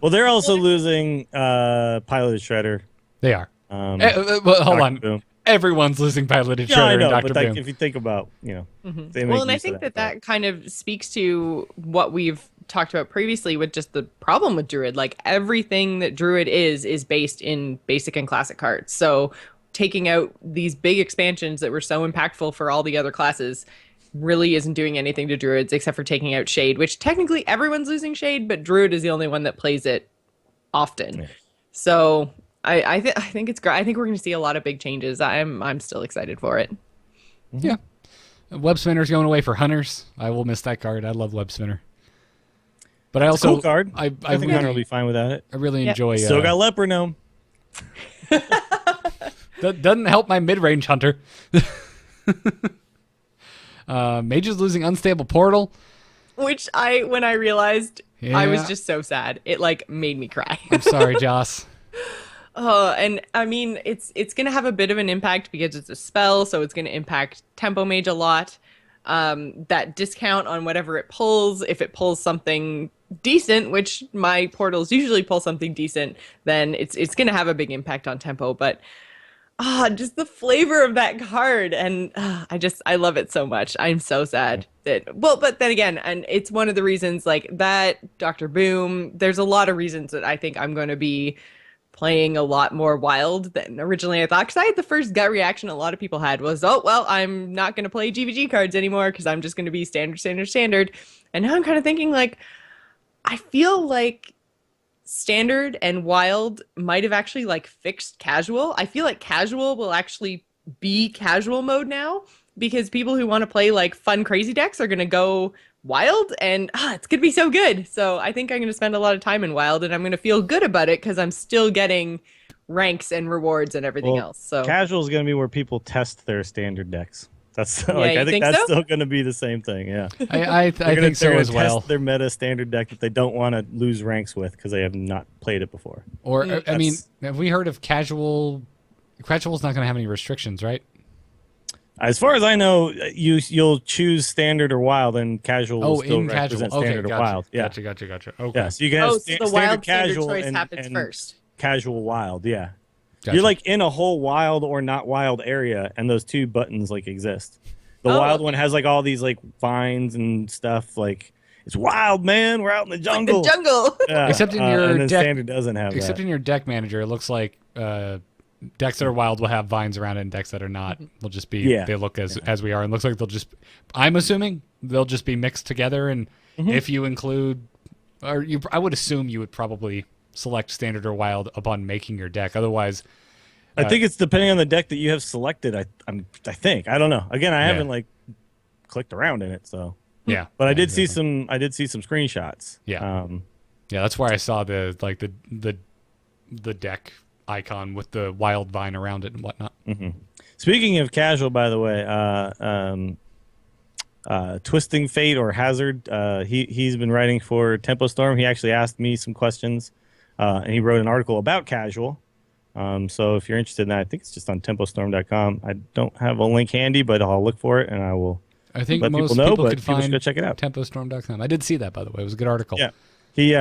Well, they're also losing Piloted Shredder. They are. Hold Hold on. Everyone's losing Piloted Yeah, Shredder I know, and Dr. but like, Boom. if you think about, they make Well, and I use of think that kind of speaks to what we've talked about previously with just the problem with Druid. Like everything that Druid is based in basic and classic cards. So taking out these big expansions that were so impactful for all the other classes really isn't doing anything to Druids except for taking out Shade, which technically everyone's losing Shade, but Druid is the only one that plays it often. Yeah. So I think it's great. I think we're going to see a lot of big changes. I'm still excited for it. Yeah. Web Spinner's going away for Hunters. I will miss that card. I love Web Spinner. But I also cool card. I think really, Hunter will be fine without it. I really enjoy. Still got Leper Gnome. That doesn't help my mid-range Hunter. Mage is losing Unstable Portal. Which when I realized I was Yeah. just so sad. It like made me cry. I'm sorry, Joss. Oh, and I mean, it's gonna have a bit of an impact because it's a spell, so it's gonna impact Tempo Mage a lot. That discount on whatever it pulls, if it pulls something decent, which my portals usually pull something decent, then it's gonna have a big impact on Tempo. But just the flavor of that card, and I love it so much. I'm so sad that but then again, and it's one of the reasons like that Dr. Boom. There's a lot of reasons that I think I'm going to be playing a lot more wild than originally I thought. Because I had the first gut reaction a lot of people had was, oh, well, I'm not going to play GVG cards anymore because I'm just going to be standard. And now I'm kind of thinking like, I feel like standard and wild might have actually like fixed casual. I feel like casual will actually be casual mode now because people who want to play like fun, crazy decks are going to go wild and it's going to be so good. So I think I'm going to spend a lot of time in wild and I'm going to feel good about it because I'm still getting ranks and rewards and everything else. So casual is going to be where people test their standard decks. That's Yeah, like you I think think that's so? still going to be the same thing. Yeah, I think so as well. Test their meta standard deck that they don't want to lose ranks with because they have not played it before. Or I mean, That's- have we heard of casual? Casual's not going to have any restrictions, right? As far as I know, you'll choose standard or wild, and casual will still in casual. represent Okay, standard or gotcha. wild. Yeah, Gotcha. Okay. yeah. So you can have so the standard wild casual standard choice and, happens and first. casual wild. Yeah, Gotcha. you're like in a whole wild or not wild area, and those two buttons like exist. The Oh, wild okay. one has like all these like vines and stuff. Like it's wild, man. We're out in the jungle. The jungle. Yeah, Except in your and then deck- standard doesn't have Except that. in your deck manager, it looks like decks that are wild will have vines around it, and decks that are not will just be Yeah. they look as we are. And looks like they'll just. I'm assuming they'll just be mixed together. And if you include, I would assume you would probably select standard or wild upon making your deck. Otherwise, I think it's depending on the deck that you have selected. I think I don't know. Again, I haven't like clicked around in it, so. yeah. But I Yeah, did see exactly. some. I did see some screenshots. Yeah. Yeah, that's where I saw the deck icon with the wild vine around it and whatnot. Speaking of casual, by the way, Twisting Fate or Hazard, he's been writing for Tempo Storm. He actually asked me some questions, and he wrote an article about casual. So if you're interested in that, I think it's just on tempostorm.com. I don't have a link handy, but I'll look for it and I will. I think Let most people know, people but could people should find go check it out. tempostorm.com. I did see that, by the way. It was a good article. Yeah.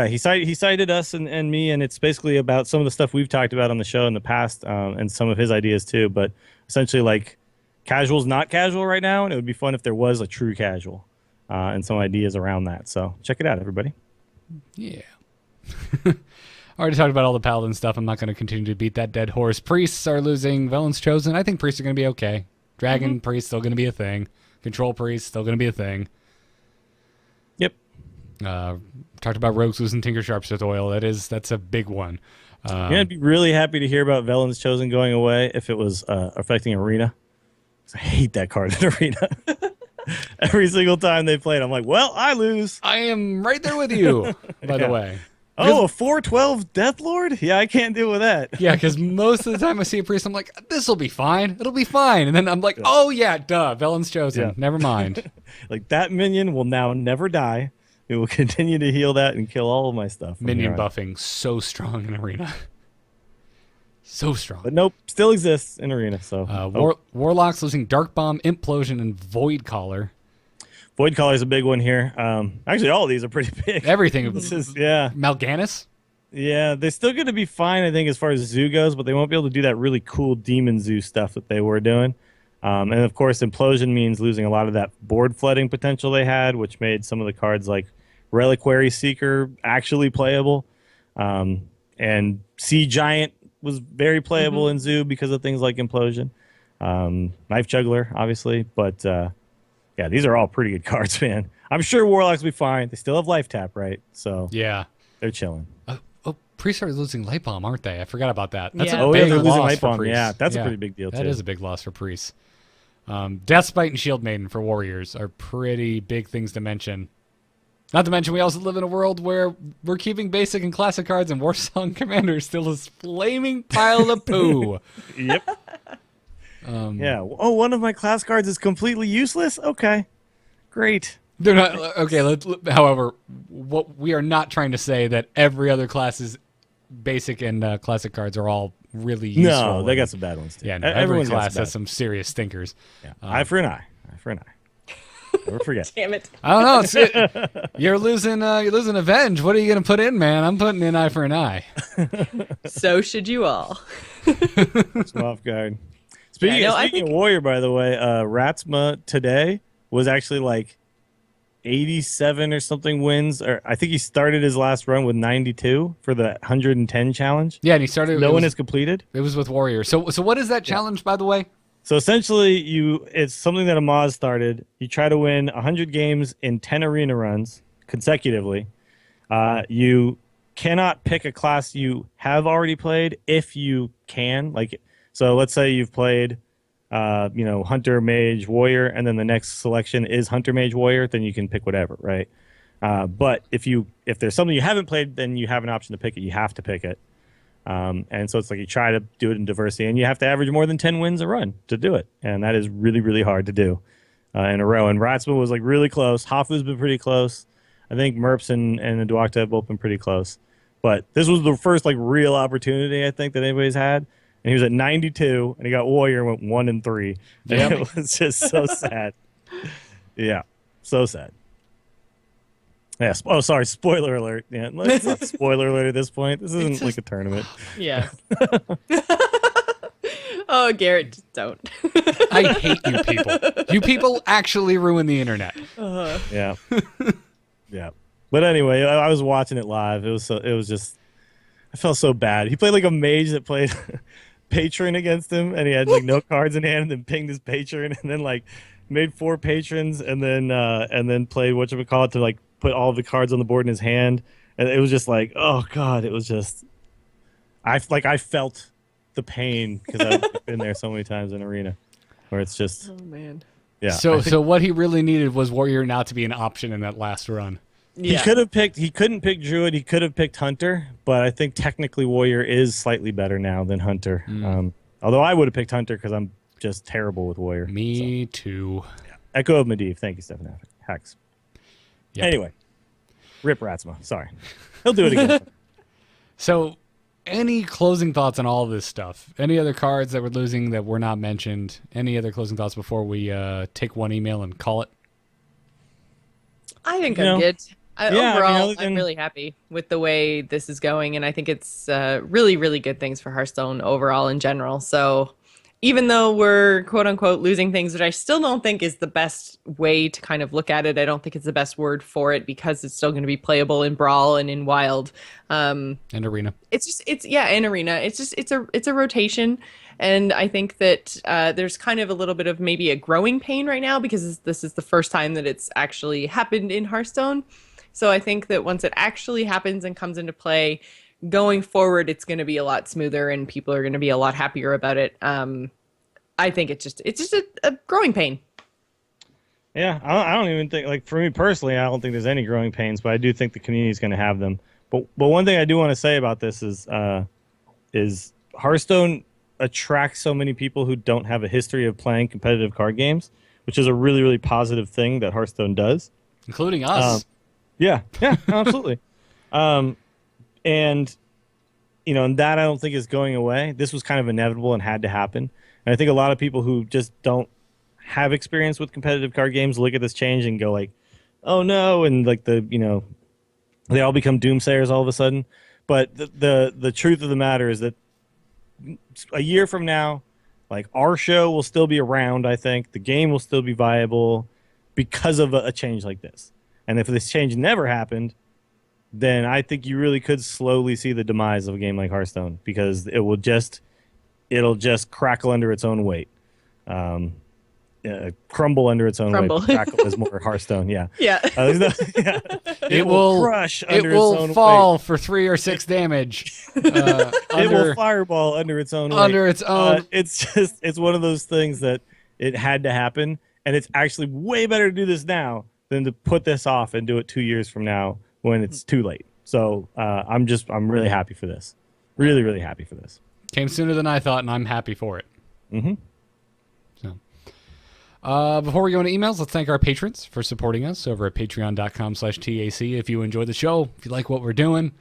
He cited us and me, and it's basically about some of the stuff we've talked about on the show in the past, and some of his ideas too. But essentially, like, casual's not casual right now, and it would be fun if there was a true casual, and some ideas around that. So check it out, everybody. Yeah. I already talked about all the paladin stuff. I'm not going to continue to beat that dead horse. Priests are losing. Velen's chosen. I think priests are going to be okay. Dragon priest still going to be a thing. Control priest still going to be a thing. Yep. Talked about rogues losing Tinker Sharpsmith oil. That's a big one. I'd be really happy to hear about Velen's Chosen going away if it was affecting Arena. 'Cause I hate that card in Arena. Every single time they play it, I'm like, well, I lose. I am right there with you, by the way. Oh, a 4/12 Death Lord? Yeah, I can't deal with that. Yeah, because most of the time I see a priest, I'm like, this will be fine. It'll be fine. And then I'm like, oh, yeah, duh. Velen's chosen. Yeah. Never mind. Like, that minion will now never die. It will continue to heal that and kill all of my stuff. from Minion here on. buffing so strong in Arena. So strong. But nope, still exists in Arena. So Warlocks losing Dark Bomb, Implosion, and Void Collar. Void Collar is a big one here. Actually, all of these are pretty big. Everything. This is, yeah. Mal'Ganis? Yeah, they're still going to be fine, I think, as far as Zoo goes, but they won't be able to do that really cool Demon Zoo stuff that they were doing. And, of course, Implosion means losing a lot of that board flooding potential they had, which made some of the cards like Reliquary Seeker actually playable. And Sea Giant was very playable in Zoo because of things like Implosion. Knife Juggler, obviously. But, yeah, these are all pretty good cards, man. I'm sure Warlocks will be fine. They still have Life Tap, right? So Yeah. they're chilling. Priests are losing Light Bomb, aren't they? I forgot about that. That's Yeah. a Oh, yeah, big they're losing loss Light for Bomb. priests. Yeah, that's a pretty big deal, That too. is a big loss for priests. Deathspite and Shield Maiden for warriors are pretty big things to mention. Not to mention, we also live in a world where we're keeping basic and classic cards, and Warsong Commander is still this flaming pile of poo. Yep. Yeah. Oh, one of my class cards is completely useless? Okay. Great. They're not okay. However, what we are not trying to say that every other class's basic and classic cards are all really useful. No, they got some bad ones too. Yeah, no, every Everyone's got class some has bad. some serious stinkers. Yeah. Eye for an eye. Eye for an eye. Never forget. Damn it. I don't know. You're losing Avenge. What are you gonna put in, man? I'm putting in Eye for an Eye. So should you all. It's off guard. Speaking of Warrior, by the way, Ratsma today was actually like 87 or something wins. Or I think he started his last run with 92 for the 110 challenge. Yeah, and he started. No one has completed. It was with Warrior. So what is that challenge, by the way? So essentially, it's something that Amaz started. You try to win 100 games in 10 arena runs consecutively. You cannot pick a class you have already played if you can. So let's say you've played, Hunter, Mage, Warrior, and then the next selection is Hunter, Mage, Warrior. Then you can pick whatever, right? But if there's something you haven't played, then you have an option to pick it. You have to pick it. And so it's like you try to do it in diversity, and you have to average more than 10 wins a run to do it. And that is really, really hard to do in a row. And Ratsma was like really close. Hafu's been pretty close. I think Merps and Duakta have both been pretty close. But this was the first like real opportunity I think that anybody's had. And he was at 92, and he got Warrior and went 1-3. And it was just so sad. Yeah, so sad. Yeah. Oh, sorry. Spoiler alert. Yeah, it's not spoiler alert at this point. This isn't like a tournament. Yeah. Oh, Garrett, just don't. I hate you people. You people actually ruin the internet. Yeah. Yeah. But anyway, I was watching it live. It was just, I felt so bad. He played like a mage that played patron against him, and he had like no cards in hand, and then pinged his patron, and then like made 4 patrons, and then played whatchamacallit to like put all the cards on the board in his hand. And it was just like, oh god, it was just, I felt the pain because I've been there so many times in arena where it's just, Oh man. yeah. So what he really needed was Warrior not to be an option in that last run. Yeah. He couldn't pick Druid. He could have picked Hunter, but I think technically Warrior is slightly better now than Hunter. Although I would have picked Hunter because I'm just terrible with Warrior. Me too. Echo of Medivh. Thank you, Stefan Hacks. Yep. Anyway, rip Ratsma. Sorry. He'll do it again. So, any closing thoughts on all of this stuff? Any other cards that we're losing that were not mentioned? Any other closing thoughts before we take one email and call it? I think I'm good. yeah, Overall, I'm really happy with the way this is going, and I think it's really, really good things for Hearthstone overall in general. So even though we're quote-unquote losing things, which I still don't think is the best way to kind of look at it, I don't think it's the best word for it because it's still going to be playable in Brawl and in Wild. And Arena. In Arena. It's a rotation. And I think that there's kind of a little bit of maybe a growing pain right now because this is the first time that it's actually happened in Hearthstone. So I think that once it actually happens and comes into play, going forward, it's going to be a lot smoother and people are going to be a lot happier about it. I think it's just a growing pain. Yeah, I don't even think, like, for me personally, I don't think there's any growing pains, but I do think the community is going to have them. But one thing I do want to say about this is Hearthstone attracts so many people who don't have a history of playing competitive card games, which is a really, really positive thing that Hearthstone does. Including us. Yeah, absolutely. And that I don't think is going away. This was kind of inevitable and had to happen. And I think a lot of people who just don't have experience with competitive card games look at this change and go like, oh no, and like they all become doomsayers all of a sudden. But the truth of the matter is that a year from now, like, our show will still be around. I think the game will still be viable because of a change like this. And if this change never happened, then I think you really could slowly see the demise of a game like Hearthstone because it'll just crackle under its own weight. Crumble under its own weight. Crackle is more Hearthstone, yeah. Yeah. It will crush it under will its own fall weight. for 3 or 6 damage. It will fireball under its own weight. Under its own. It's one of those things that it had to happen, and it's actually way better to do this now than to put this off and do it 2 years from now when it's too late. So I'm really happy for this. Really, really happy for this. Came sooner than I thought, and I'm happy for it. Mm-hmm. So, Before we go into emails, let's thank our patrons for supporting us over at patreon.com/TAC. If you enjoy the show, if you like what we're doing,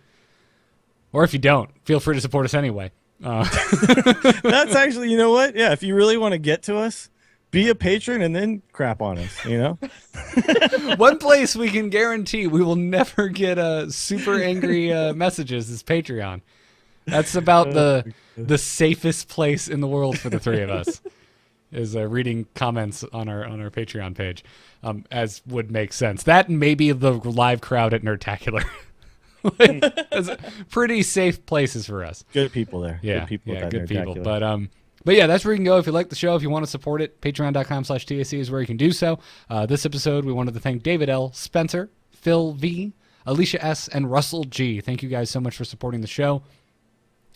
or if you don't, feel free to support us anyway. That's actually, you know what? Yeah, if you really want to get to us, be a patron and then crap on us, you know? One place we can guarantee we will never get super angry messages is Patreon. That's about the safest place in the world for the three of us, is reading comments on our Patreon page, as would make sense. That and maybe the live crowd at Nerdtacular. That's pretty safe places for us. Good people there. Yeah, good people. Good people. But yeah, that's where you can go if you like the show. If you want to support it, patreon.com/TAC is where you can do so. This episode, we wanted to thank David L., Spencer, Phil V., Alicia S., and Russell G. Thank you guys so much for supporting the show.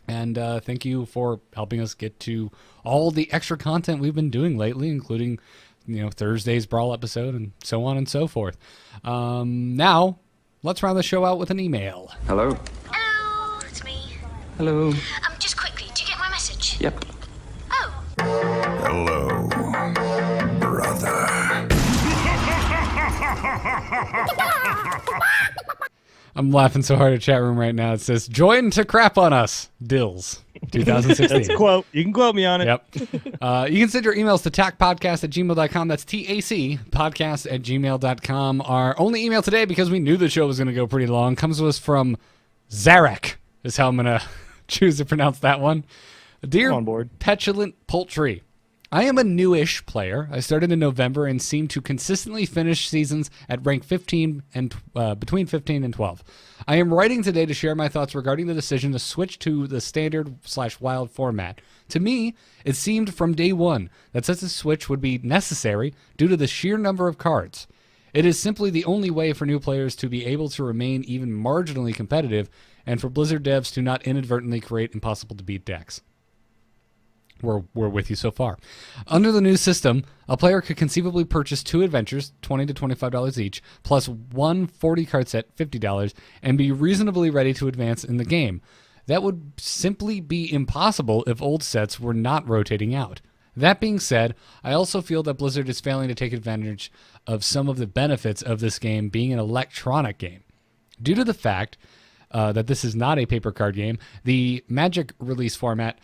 And thank you for helping us get to all the extra content we've been doing lately, including, Thursday's Brawl episode and so on and so forth. Now, let's round the show out with an email. Hello. Hello, it's me. Hello. Just quickly, do you get my message? Yep. Oh, Hello, brother. I'm laughing so hard at chat room right now. It says, "Join to crap on us, Dills." 2016. That's a quote. You can quote me on it. Yep. You can send your emails to tacpodcast@gmail.com. That's TAC podcast@gmail.com. Our only email today, because we knew the show was going to go pretty long, comes to us from Zarek, is how I'm going to choose to pronounce that one. Dear on board. Petulant Poultry, I am a newish player. I started in November and seem to consistently finish seasons at rank 15 and between 15 and 12. I am writing today to share my thoughts regarding the decision to switch to the standard/wild format. To me, it seemed from day one that such a switch would be necessary due to the sheer number of cards. It is simply the only way for new players to be able to remain even marginally competitive, and for Blizzard devs to not inadvertently create impossible to beat decks. We're with you so far. Under the new system, a player could conceivably purchase 2 adventures, $20 to $25 each, plus one 40-card set, $50, and be reasonably ready to advance in the game. That would simply be impossible if old sets were not rotating out. That being said, I also feel that Blizzard is failing to take advantage of some of the benefits of this game being an electronic game. Due to the fact that this is not a paper card game, the Magic release format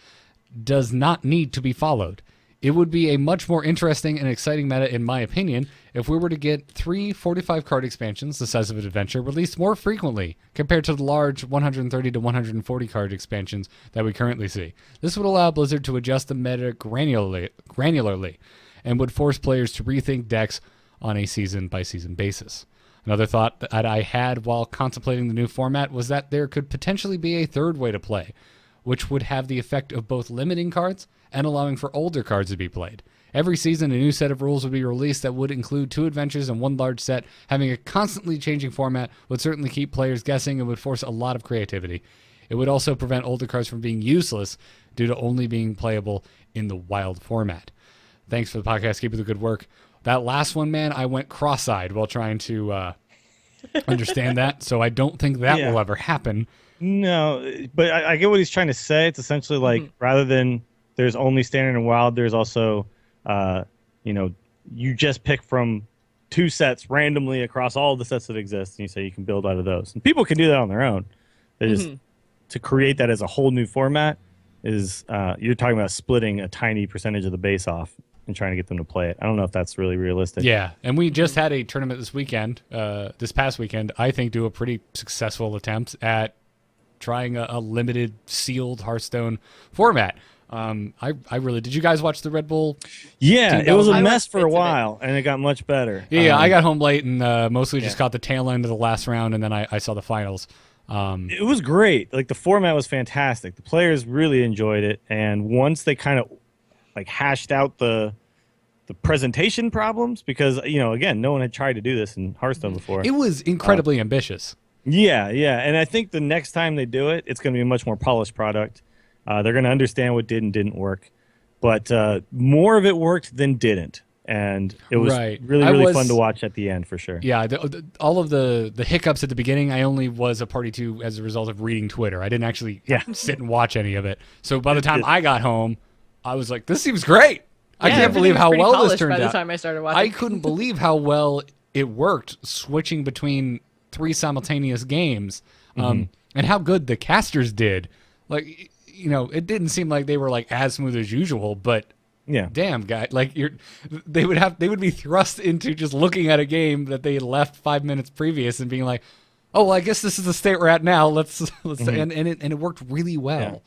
does not need to be followed. It would be a much more interesting and exciting meta, in my opinion, if we were to get 3 45-card expansions, the size of an adventure, released more frequently compared to the large 130 to 140-card expansions that we currently see. This would allow Blizzard to adjust the meta granularly and would force players to rethink decks on a season-by-season basis. Another thought that I had while contemplating the new format was that there could potentially be a third way to play, which would have the effect of both limiting cards and allowing for older cards to be played. Every season, a new set of rules would be released that would include 2 adventures and 1 large set. Having a constantly changing format would certainly keep players guessing and would force a lot of creativity. It would also prevent older cards from being useless due to only being playable in the wild format. Thanks for the podcast. Keep up the good work. That last one, man, I went cross-eyed while trying to understand that, so I don't think that will ever happen. No, but I get what he's trying to say. It's essentially like rather than there's only standard and wild, there's also, you just pick from 2 sets randomly across all the sets that exist, and you say you can build out of those. And people can do that on their own. They just to create that as a whole new format is you're talking about splitting a tiny percentage of the base off and trying to get them to play it. I don't know if that's really realistic. Yeah, and we just had a tournament this past weekend, I think, do a pretty successful attempt at trying a limited sealed Hearthstone format. I really did. You guys watch the Red Bull? Yeah, team it was a battle? mess for a while, and it got much better. Yeah, I got home late and mostly just caught the tail end of the last round, and then I saw the finals. It was great. Like the format was fantastic. The players really enjoyed it, and once they kind of like hashed out the presentation problems, because again, no one had tried to do this in Hearthstone before. It was incredibly ambitious. Yeah, and I think the next time they do it, it's going to be a much more polished product. They're going to understand what did and didn't work, but more of it worked than didn't, and it was really fun to watch at the end for sure. Yeah, all of the hiccups at the beginning, I only was a party to as a result of reading Twitter. I didn't actually sit and watch any of it. So by the time I got home, I was like, "This seems great." I Yeah, can't believe everything's how pretty well this polished turned by the out. time I started watching. I couldn't believe how well it worked switching between 3 simultaneous games, and how good the casters did. Like, it didn't seem like they were like as smooth as usual, but Yeah. damn, guy, like they would be thrust into just looking at a game that they had left 5 minutes previous and being like, oh, well, I guess this is the state we're at now. Let's and it worked really well.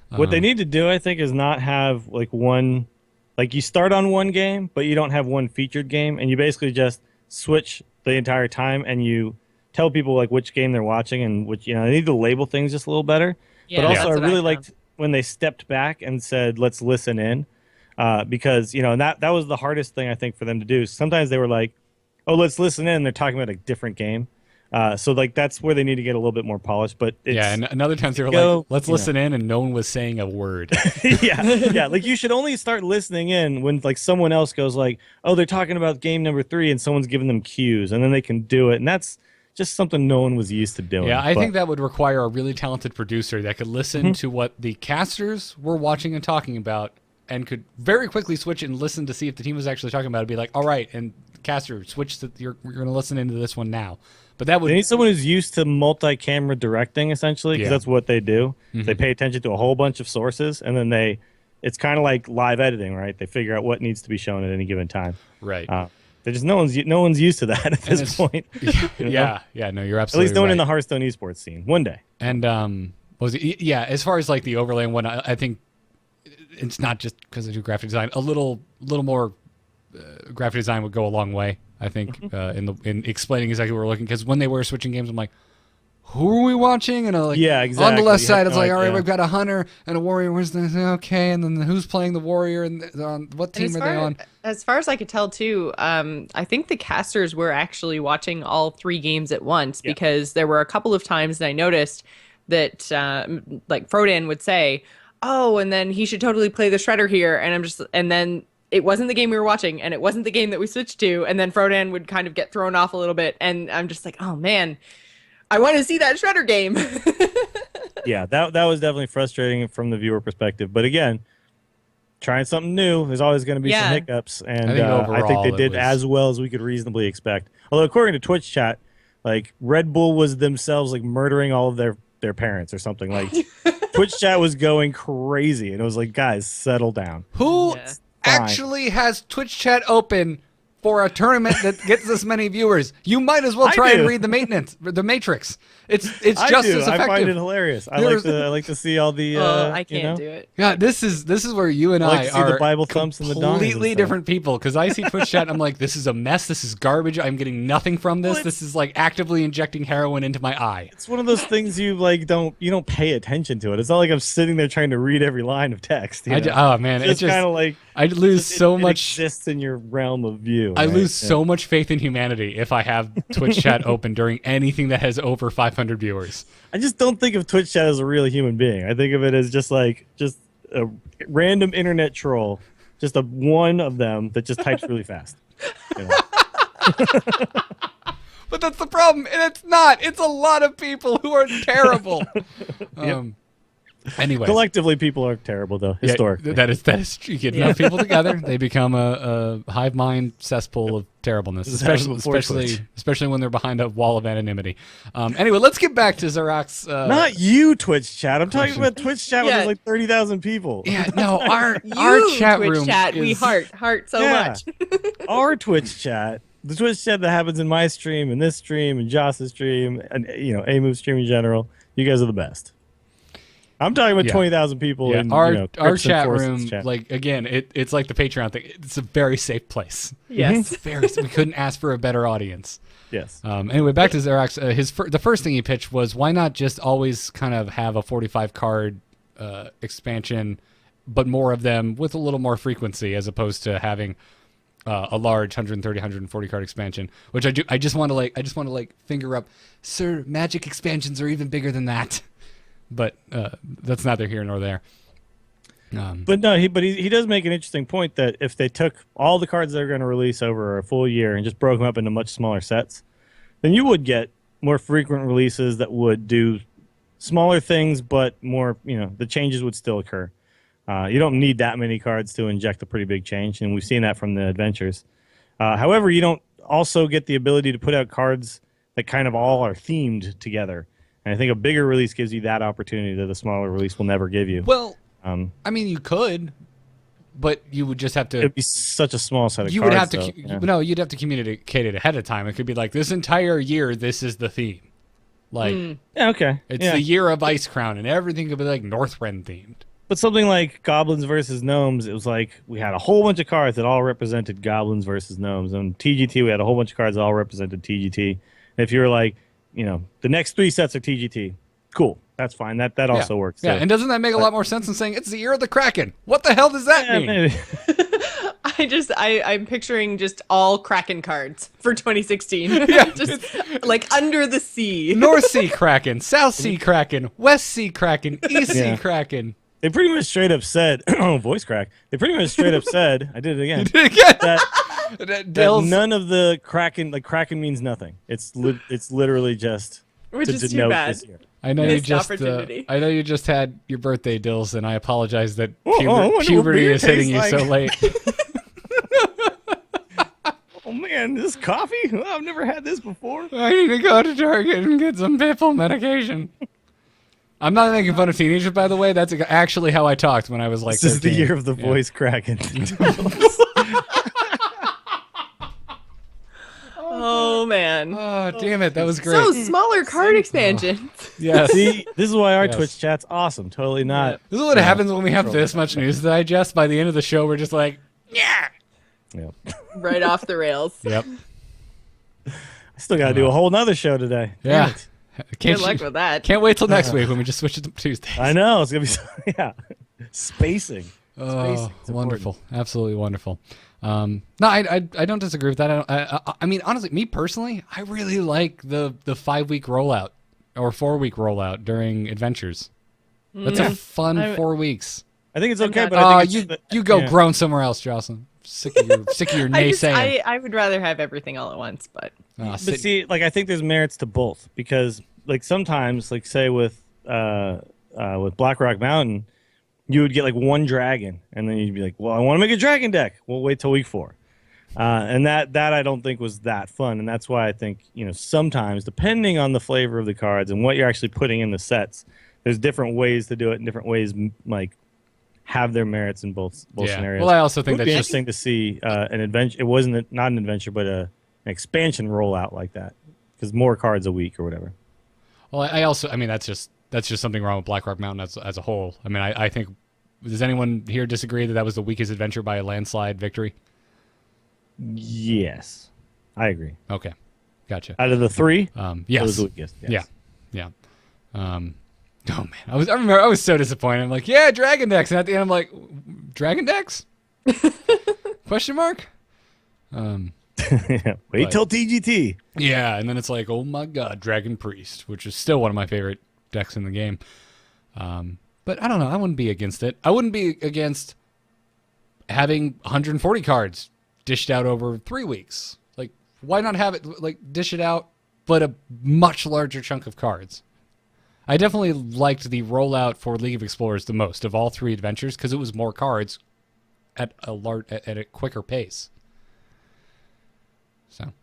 What they need to do, I think, is not have like one, like you start on one game, but you don't have one featured game, and you basically just switch the entire time, and you tell people like which game they're watching and which, they need to label things just a little better. Yeah, But also, that's I what really found. liked when they stepped back and said, "Let's listen in," because and that was the hardest thing I think for them to do. Sometimes they were like, "Oh, let's listen in." And they're talking about a different game. So like that's where they need to get a little bit more polished. But And another time they were like, let's listen in, and no one was saying a word. yeah. Like you should only start listening in when like someone else goes like, oh, they're talking about game number 3, and someone's giving them cues, and then they can do it. And that's just something no one was used to doing. Yeah, I think that would require a really talented producer that could listen to what the casters were watching and talking about, and could very quickly switch and listen to see if the team was actually talking about it. Be like, all right, and caster, switch to you're going to listen into this one now. But that would they need someone who's used to multi-camera directing, essentially, because that's what they do. They pay attention to a whole bunch of sources, and then it's kind of like live editing, right? They figure out what needs to be shown at any given time. right. They just no one's used to that at this point. Yeah, no, you're At absolutely least no one right. in the Hearthstone esports scene. One day. And what was it? Yeah, as far as like the overlay and whatnot, I think it's not just because I do graphic design. A little more graphic design would go a long way. I think in explaining exactly what we're looking. Because when they were switching games, I'm like, who are we watching? And like, Yeah, on the exactly. left You side, have it's no like, all right, idea. we've got a hunter and a warrior. Where's the okay? And then who's playing the warrior? And on what team are they on? As far as I could tell, too, I think the casters were actually watching all 3 games at once, because there were a couple of times that I noticed that, like, Frodan would say, oh, and then he should totally play the Shredder here. And then it wasn't the game we were watching, and it wasn't the game that we switched to. And then Frodan would kind of get thrown off a little bit. And I'm just like, oh, man, I want to see that Shredder game. Yeah, that was definitely frustrating from the viewer perspective. But again, trying something new, there's always going to be some hiccups, and I think I think overall they it did was- as well as we could reasonably expect. Although according to Twitch chat, like Red Bull was themselves like murdering all of their parents or something. Like Twitch chat was going crazy, and it was like, guys, settle down. Who Yeah. actually has Twitch chat open for a tournament that gets this many viewers? You might as well I try and do. read the Matrix. It's I just do. as I effective. find it hilarious. I like to see all the. I can't do it. Yeah, this is where you and I like I to see the are Bible thumps and the dongs and completely stuff. different people. Because I see Twitch chat, and I'm like, this is a mess. This is garbage. I'm getting nothing from this. What? This is like actively injecting heroin into my eye. It's one of those things you like don't pay attention to it. It's not like I'm sitting there trying to read every line of text. Oh man, It's it's just kind of like I lose so it much. exists in your realm of view. I right? lose Yeah. so much faith in humanity if I have Twitch chat open during anything that has over 500 viewers. I just don't think of Twitch chat as a real human being. I think of it as just a random internet troll, just a one of them that just types really fast. You know? But that's the problem, and it's not. It's a lot of people who are terrible. Anyway, Collectively, people are terrible though. yeah, Historically, that is true. You get enough people together, they become a hive mind cesspool of terribleness, This happened before especially when they're behind a wall of anonymity. Anyway, let's get back to Zarak's. not you, Twitch chat. I'm talking about Twitch chat when Yeah. there's like 30,000 people. Yeah, no, our You, chat Twitch room chat, is, we heart so Yeah. much. Our Twitch chat, the Twitch chat that happens in my stream and this stream and Joss's stream and A-Move stream in general. You guys are the best. I'm talking about Yeah. 20,000 people Yeah, in our Crips and chat Forces room, chat. like again, it's like the Patreon thing. It's a very safe place. Yes. Very. We couldn't ask for a better audience. Yes. Anyway, back to Zarak's. The first thing he pitched was, why not just always kind of have a 45 card expansion, but more of them with a little more frequency, as opposed to having a large 130, 140 card expansion. Which I do. I just want to finger up, sir. Magic expansions are even bigger than that. But that's neither here nor there. But no, he does make an interesting point that if they took all the cards they're going to release over a full year and just broke them up into much smaller sets, then you would get more frequent releases that would do smaller things, but more, the changes would still occur. You don't need that many cards to inject a pretty big change, and we've seen that from the adventures. However, you don't also get the ability to put out cards that kind of all are themed together. And I think a bigger release gives you that opportunity that a smaller release will never give you. Well, I mean, you could, but you would just have to. It'd be such a small set of You cards. would have to. though. Yeah. No, you'd have to communicate it ahead of time. It could be like this entire year. This is the theme. Like Yeah, okay. it's yeah. the year of Ice Crown, and everything could be like Northrend themed. But something like Goblins versus Gnomes, it was like we had a whole bunch of cards that all represented Goblins versus Gnomes. And TGT, we had a whole bunch of cards that all represented TGT. And if you were like, the next 3 sets are TGT, cool. That's fine. That also works. Yeah, So- and doesn't that make a lot more sense than saying it's the year of the Kraken? What the hell does that Yeah, mean? maybe. I'm picturing just all Kraken cards for 2016. Yeah, just like under the sea. North Sea Kraken, South Sea Kraken, West Sea Kraken, East Sea Yeah. They Kraken. pretty much straight up said, voice crack. They pretty much straight up said, I did it again, Again, that Dills. none of the Kraken, like Kraken means nothing. It's literally just Which to is too denote bad. this year. I know Missed you just. opportunity. I know you just had your birthday, Dills, and I apologize that I wonder what puberty beer is hitting you tastes so like. late. Oh man, this coffee? Oh, I've never had this before. I need to go to Target and get some pitbull medication. I'm not making fun of teenagers, by the way. That's actually how I talked when I was like. This is the 13. year of the Yeah. voice Kraken. Oh man. Oh damn it! That was great. So smaller card expansions. Yes. See, this is why our Yes. Twitch chat's awesome. Totally not. This is what happens when we have this much news to digest. By the end of the show, we're just like, yeah. Yeah. Right off the rails. Yep. I still got to do a whole nother show today. Damn Yeah. it. Can't Good luck with that. Can't wait till next week when we just switch it to Tuesdays. I know it's gonna be yeah, spacing. Oh, Spacing. It's wonderful! Absolutely wonderful. No, I don't disagree with that. I mean, honestly, me personally, I really like the 5-week rollout or 4-week rollout during adventures. That's a fun 4 weeks. I think it's okay, not- but I think You go yeah. grown somewhere else, Jocelyn. Sick of your naysaying. I would rather have everything all at once, but Ah, But sit- see, like I think there's merits to both because, like sometimes, like say with Blackrock Mountain, you would get like one dragon, and then you'd be like, "Well, I want to make a dragon deck." We'll wait till week 4, and that I don't think was that fun, and that's why I think sometimes depending on the flavor of the cards and what you're actually putting in the sets, there's different ways to do it, and different ways like have their merits in both yeah. scenarios. Well, I also It think would be that's just interesting to see an adventure. It wasn't not an adventure, but an expansion rollout like that, because more cards a week or whatever. Well, I also, I mean, that's just something wrong with Blackrock Mountain as a whole. I mean, I think, does anyone here disagree that was the weakest adventure by a landslide victory? Yes, I agree. Okay, gotcha. Out of the 3, Yes. it was the weakest. Yes. Yeah. Oh man, I remember I was so disappointed. I'm like, yeah, Dragon decks, and at the end I'm like, Dragon decks? Question mark? Wait But- till TGT. Yeah, and then it's like, oh my god, Dragon Priest, which is still one of my favorite decks in the game. But I don't know, I wouldn't be against it. I wouldn't be against having 140 cards dished out over 3 weeks. Like, why not have it, like, dish it out, but a much larger chunk of cards? I definitely liked the rollout for League of Explorers the most of all 3 adventures because it was more cards at a quicker pace. So,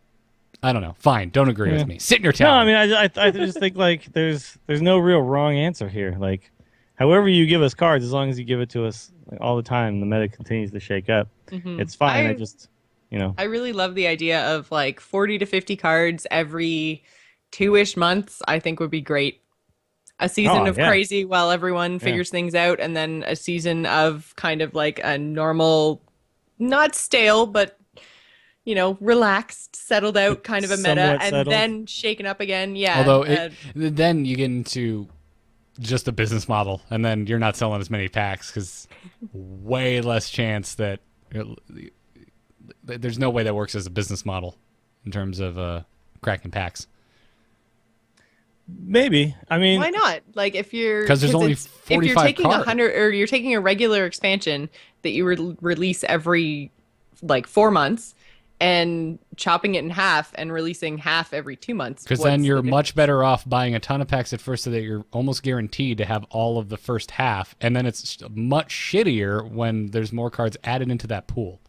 I don't know. Fine, don't agree with me. Sit in your No, town. I mean, I just think like there's no real wrong answer here. Like, however you give us cards, as long as you give it to us like, all the time, the meta continues to shake up. It's fine. I just, I really love the idea of like 40 to 50 cards every 2-ish months. I think would be great. A season of yeah. crazy while everyone figures things out, and then a season of kind of like a normal, not stale, but relaxed, settled out kind of a meta, Somewhat and settled. then shaken up again. Yeah. Although then you get into just the business model, and then you're not selling as many packs because way less chance that there's no way that works as a business model in terms of cracking packs. maybe. I mean, why not? Like if you're 'Cause there's only if you're 45 taking cards. 100 or you're taking a regular expansion that you release every like 4 months, and chopping it in half and releasing half every 2 months. Because then you're much better off buying a ton of packs at first so that you're almost guaranteed to have all of the first half. And then it's much shittier when there's more cards added into that pool.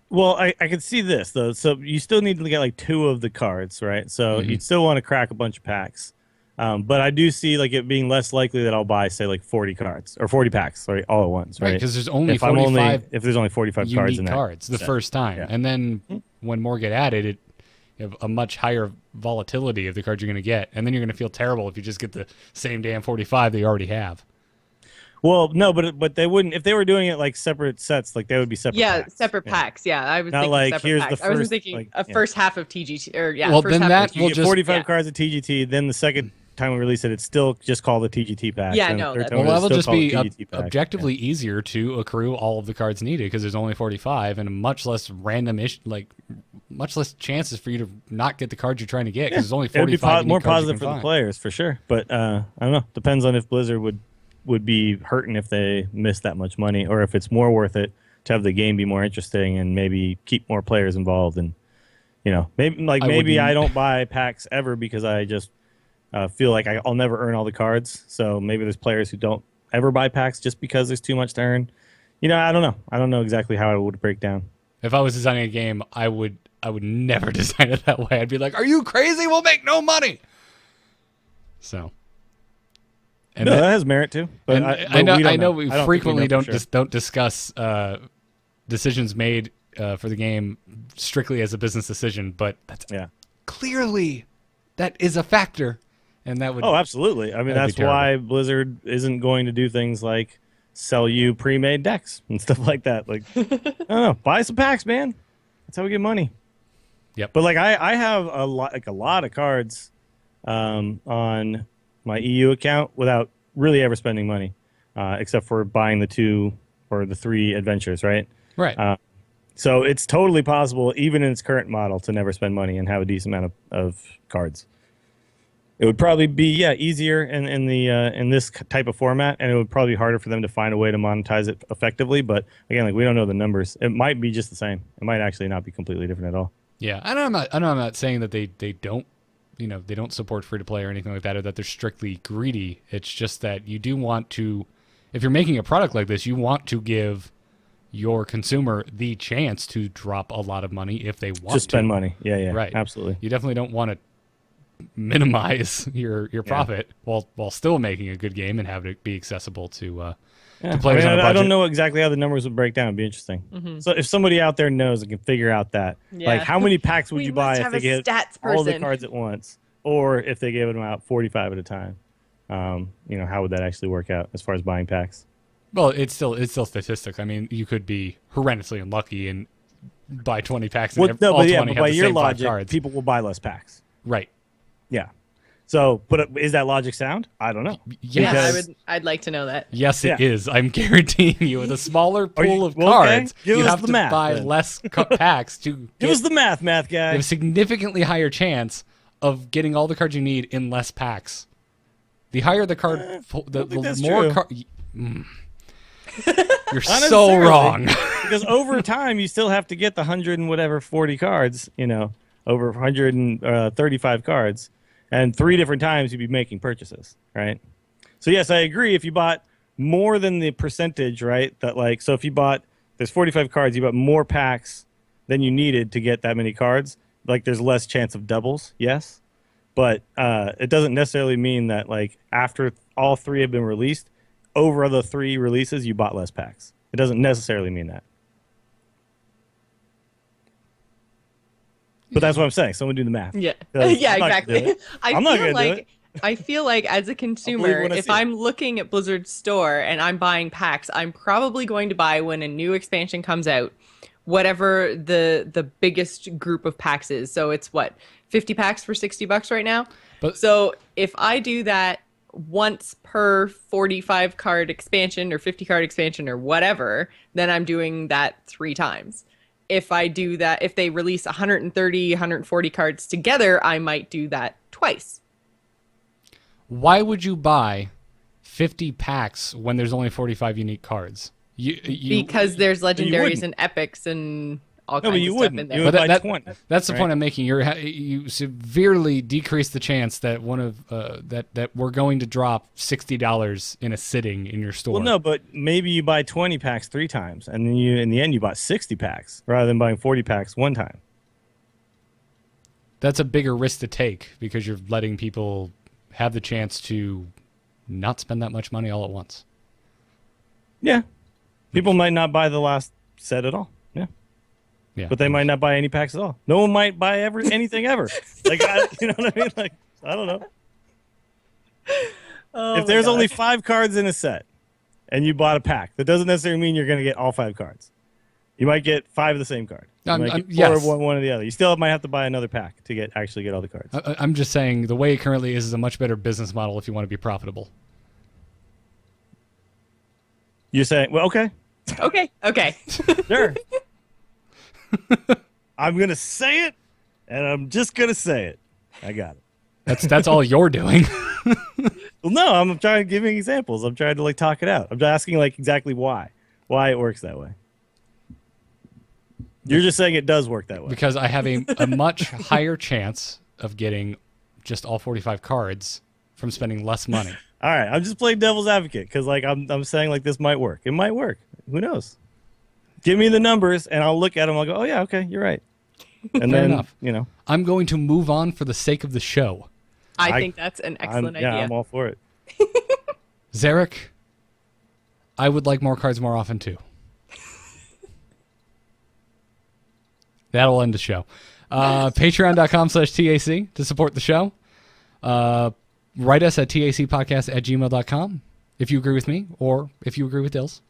Well, I can see this, though. So you still need to get like 2 of the cards, right? So you'd still want to crack a bunch of packs. But I do see like it being less likely that I'll buy, say, like 40 cards or 40 packs, sorry, all at once, right? Because there's only if 45 if there's only 45 unique cards in that cards the set. first time. Yeah. And then when more get added, you have a much higher volatility of the cards you're going to get. And then you're going to feel terrible if you just get the same damn 45 that you already have. Well, no, but they wouldn't if they were doing it like separate sets. Like they would be separate. Yeah, packs. separate packs. Yeah, I was Not thinking like, separate here's packs. the I wasn't first, thinking like, a yeah. first half of TGT or Well, first then half that of You will get just 45 yeah. cards of TGT. Then the second time we release it, it's still just called the TGT pack. Yeah, and no, the third that's- time Well, it's that'll still just called be TGT pack. objectively easier to accrue all of the cards needed because there's only 45 and much less much less chances for you to not get the cards you're trying to get because there's only It would be 45 more unique cards you positive can for the find. players for sure. But I don't know. Depends on if Blizzard would be hurting if they miss that much money, or if it's more worth it to have the game be more interesting and maybe keep more players involved. And maybe I don't buy packs ever because I just feel like I'll never earn all the cards. So maybe there's players who don't ever buy packs just because there's too much to earn. I don't know. I don't know exactly how it would break down. If I was designing a game, I would never design it that way. I'd be like, "Are you crazy? We'll make no money." So, and No, that- that has merit too. But I know we I don't think we frequently know for don't sure. don't discuss decisions made for the game strictly as a business decision, but that's Yeah. clearly that is a factor, and that would Oh, absolutely. I mean, That'd be that's why Blizzard isn't going to do things like sell you pre-made decks and stuff like that. Like, I don't know, buy some packs, man. That's how we get money. Yep. But like, I have a lot of cards on my EU account without really ever spending money, except for buying the 2 or the 3 adventures, right? right. So it's totally possible, even in its current model, to never spend money and have a decent amount of cards. It would probably be easier in this type of format, and it would probably be harder for them to find a way to monetize it effectively. But again, like we don't know the numbers. It might be just the same. It might actually not be completely different at all. Yeah, and I'm not saying that they don't they don't support free to play or anything like that, or that they're strictly greedy. It's just that you do want to, if you're making a product like this, you want to give your consumer the chance to drop a lot of money if they want Just spend to. money. Yeah, Right. absolutely. You definitely don't want to minimize your profit while still making a good game and have it be accessible to players on a I budget. don't know exactly how the numbers would break down. It'd be interesting. So if somebody out there knows and can figure out that, Yeah. like how many packs would We you buy must if have they a get stats all the person. cards at once, or if they gave them out 45 at a time? How would that actually work out as far as buying packs? Well, it's still statistic. I mean, you could be horrendously unlucky and buy 20 packs and all 20 have by the your same 5 logic, cards. people will buy less packs. Right. Yeah. So, but is that logic sound? I don't know. Yes. Because- I'd like to know that. Yes, it Yeah. is. I'm guaranteeing you, with a smaller Are you- pool of well, okay. cards, Give you us have the to math, buy then. less packs to Give get us the math guy. a significantly higher chance of getting all the cards you need in less packs. The higher the card, the think that's more true. card. You're Not so necessarily. wrong. Because over time, you still have to get the 100 and whatever 40 cards, over 135 cards. And 3 different times you'd be making purchases, right? So, yes, I agree. If you bought more than the percentage, right, so if you bought, there's 45 cards, you bought more packs than you needed to get that many cards, like there's less chance of doubles, yes. But it doesn't necessarily mean that, like, after all 3 have been released, over the 3 releases, you bought less packs. It doesn't necessarily mean that. But that's what I'm saying. Someone do the math. Yeah. 'Cause Yeah, I'm not gonna exactly. do it. I I'm not feel gonna do like it. I feel like as a consumer, when I if see it. I'm looking at Blizzard's store and I'm buying packs, I'm probably going to buy when a new expansion comes out, whatever the biggest group of packs is. So it's what, 50 packs for $60 right now? But- so if I do that once per 45 card expansion or 50 card expansion or whatever, then I'm doing that 3 times. If I do that, if they release 130, 140 cards together, I might do that twice. Why would you buy 50 packs when there's only 45 unique cards? Because there's legendaries wouldn't. and epics and all No, kinds but you of stuff wouldn't. in You there. would buy 20. That's the right? point I'm making. You severely decrease the chance that one of that we're going to drop $60 in a sitting in your store. Well, no, but maybe you buy 20 packs 3 times, and then in the end you bought 60 packs rather than buying 40 packs one time. That's a bigger risk to take because you're letting people have the chance to not spend that much money all at once. Yeah, people might not buy the last set at all. Yeah, But they might not buy any packs at all. No one might buy anything ever. Like, you know what I mean? Like, I don't know. Oh If there's my only gosh. 5 cards in a set, and you bought a pack, that doesn't necessarily mean you're going to get all 5 cards. You might get 5 of the same card. You might get 4 of one of the other. You still might have to buy another pack to actually get all the cards. I'm just saying the way it currently is a much better business model if you want to be profitable. You're saying, well, okay, Okay. sure. I'm going to say it, and I'm just going to say it. I got it. That's all you're doing. Well, no, I'm trying to give you examples. I'm trying to like talk it out. I'm asking like exactly why it works that way. You're just saying it does work that way. Because I have a much higher chance of getting just all 45 cards from spending less money. All right, I'm just playing devil's advocate because like I'm saying like this might work. It might work. Who knows? Give me the numbers and I'll look at them. I'll go, oh yeah, okay, you're right. And Fair then enough. you know, I'm going to move on for the sake of the show. I think that's an excellent idea. Yeah, I'm all for it. Zarek, I would like more cards more often too. That'll end the show. Patreon.com/TAC to support the show. Write us at tacpodcast@gmail.com if you agree with me or if you agree with Dills.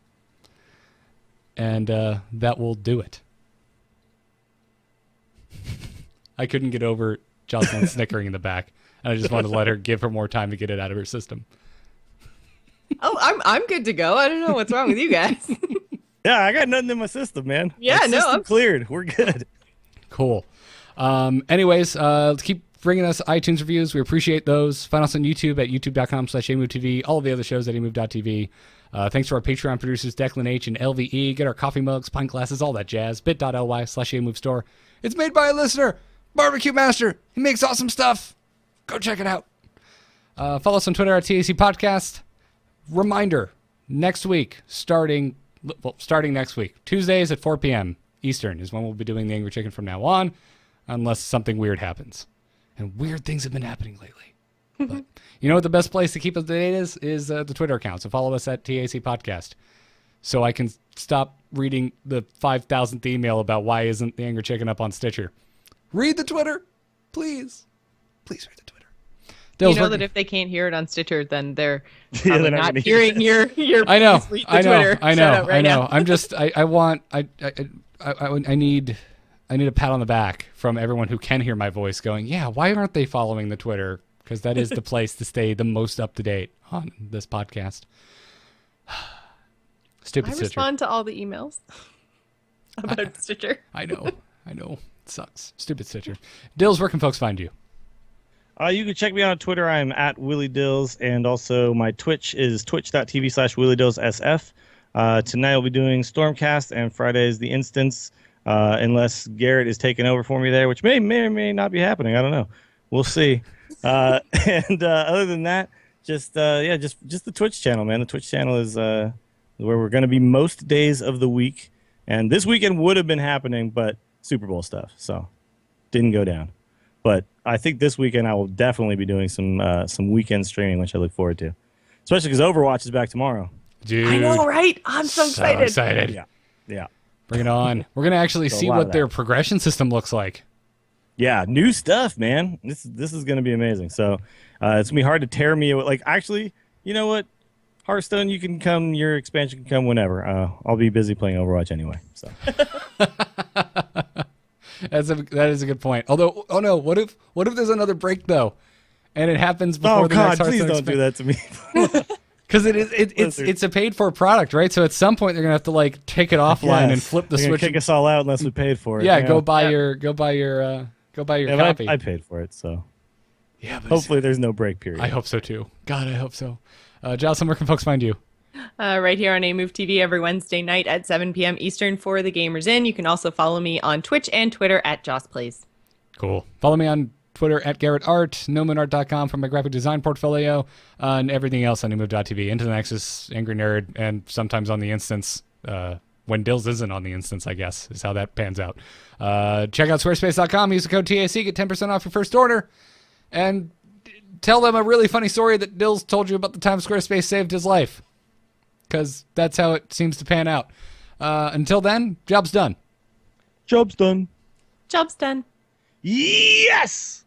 And that will do it. I couldn't get over Jocelyn snickering in the back, and I just wanted to let her give her more time to get it out of her system. Oh, I'm good to go. I don't know what's wrong with you guys. Yeah, I got nothing in my system, man. Yeah, My no, system I'm- cleared. We're good. Cool. Anyways, keep bringing us iTunes reviews. We appreciate those. Find us on YouTube at youtube.com/AMOVTV. All of the other shows at AMOV.tv. Thanks to our Patreon producers, Declan H and LVE. Get our coffee mugs, pint glasses, all that jazz. bit.ly/AMOV store. It's made by a listener, Barbecue Master. He makes awesome stuff. Go check it out. Follow us on Twitter at TAC Podcast. Reminder, next week, starting next week, Tuesdays at 4 p.m. Eastern is when we'll be doing the Angry Chicken from now on, unless something weird happens. And weird things have been happening lately. But you know what the best place to keep up to date is the Twitter account. So follow us at TAC Podcast so I can stop reading the 5,000th email about why isn't the Angry Chicken up on Stitcher. Read the Twitter. Please. Please read the Twitter. You Dills, know we're- that if they can't hear it on Stitcher, then they're Yeah, probably they're not not gonna hear hearing your. I know, please read the I know, Twitter I know, shout-out right I know. now. I'm just, I need a pat on the back from everyone who can hear my voice going, yeah, why aren't they following the Twitter? Because that is the place to stay the most up to date on this podcast. Stupid I Stitcher. respond to all the emails about Stitcher. I know. It sucks. Stupid Stitcher. Dills, where can folks find you? You can check me out on Twitter. I'm at Willie Dills, and also my Twitch is twitch.tv/WillieDillsSF. Tonight I'll be doing Stormcast, and Friday is the Instance, unless Garrett is taking over for me there, which may or may not be happening. I don't know. We'll see. And other than that, just the Twitch channel, man. The Twitch channel is where we're going to be most days of the week. And this weekend would have been happening, but Super Bowl stuff, so didn't go down. But I think this weekend I will definitely be doing some weekend streaming, which I look forward to. Especially because Overwatch is back tomorrow. Dude. I know, right? I'm so excited. Yeah. Bring it on. We're going to actually So a see lot what of their that. progression system looks like. Yeah, new stuff, man. This is going to be amazing. So it's going to be hard to tear me away. Like, actually, you know what? Hearthstone, you can come. Your expansion can come whenever. I'll be busy playing Overwatch anyway. So That is a good point. Although, oh no, what if there's another break though, and it happens before oh the God, next please Hearthstone don't do that to me. Because it's a paid for product, right? So at some point they're gonna have to like take it offline and flip the They're gonna switch. kick us all out unless we paid for it. Yeah, you know? go buy your Yeah, but copy. I paid for it, so yeah, but hopefully there's no break period. I hope so too. God, I hope so. Jocelyn, where can folks find you? Right here on A Move TV every Wednesday night at 7 p.m. Eastern for the Gamers In. You can also follow me on Twitch and Twitter at JossPlays. Cool. Follow me on Twitter at Garrett Art, nomanart.com for my graphic design portfolio, and everything else on newmove.tv, Into the Nexus, Angry Nerd, and sometimes on the instance, when Dills isn't on the instance, I guess, is how that pans out. Check out squarespace.com, use the code TAC, get 10% off your first order, and tell them a really funny story that Dills told you about the time Squarespace saved his life, because that's how it seems to pan out. Until then, job's done. Job's done. Job's done. Yes!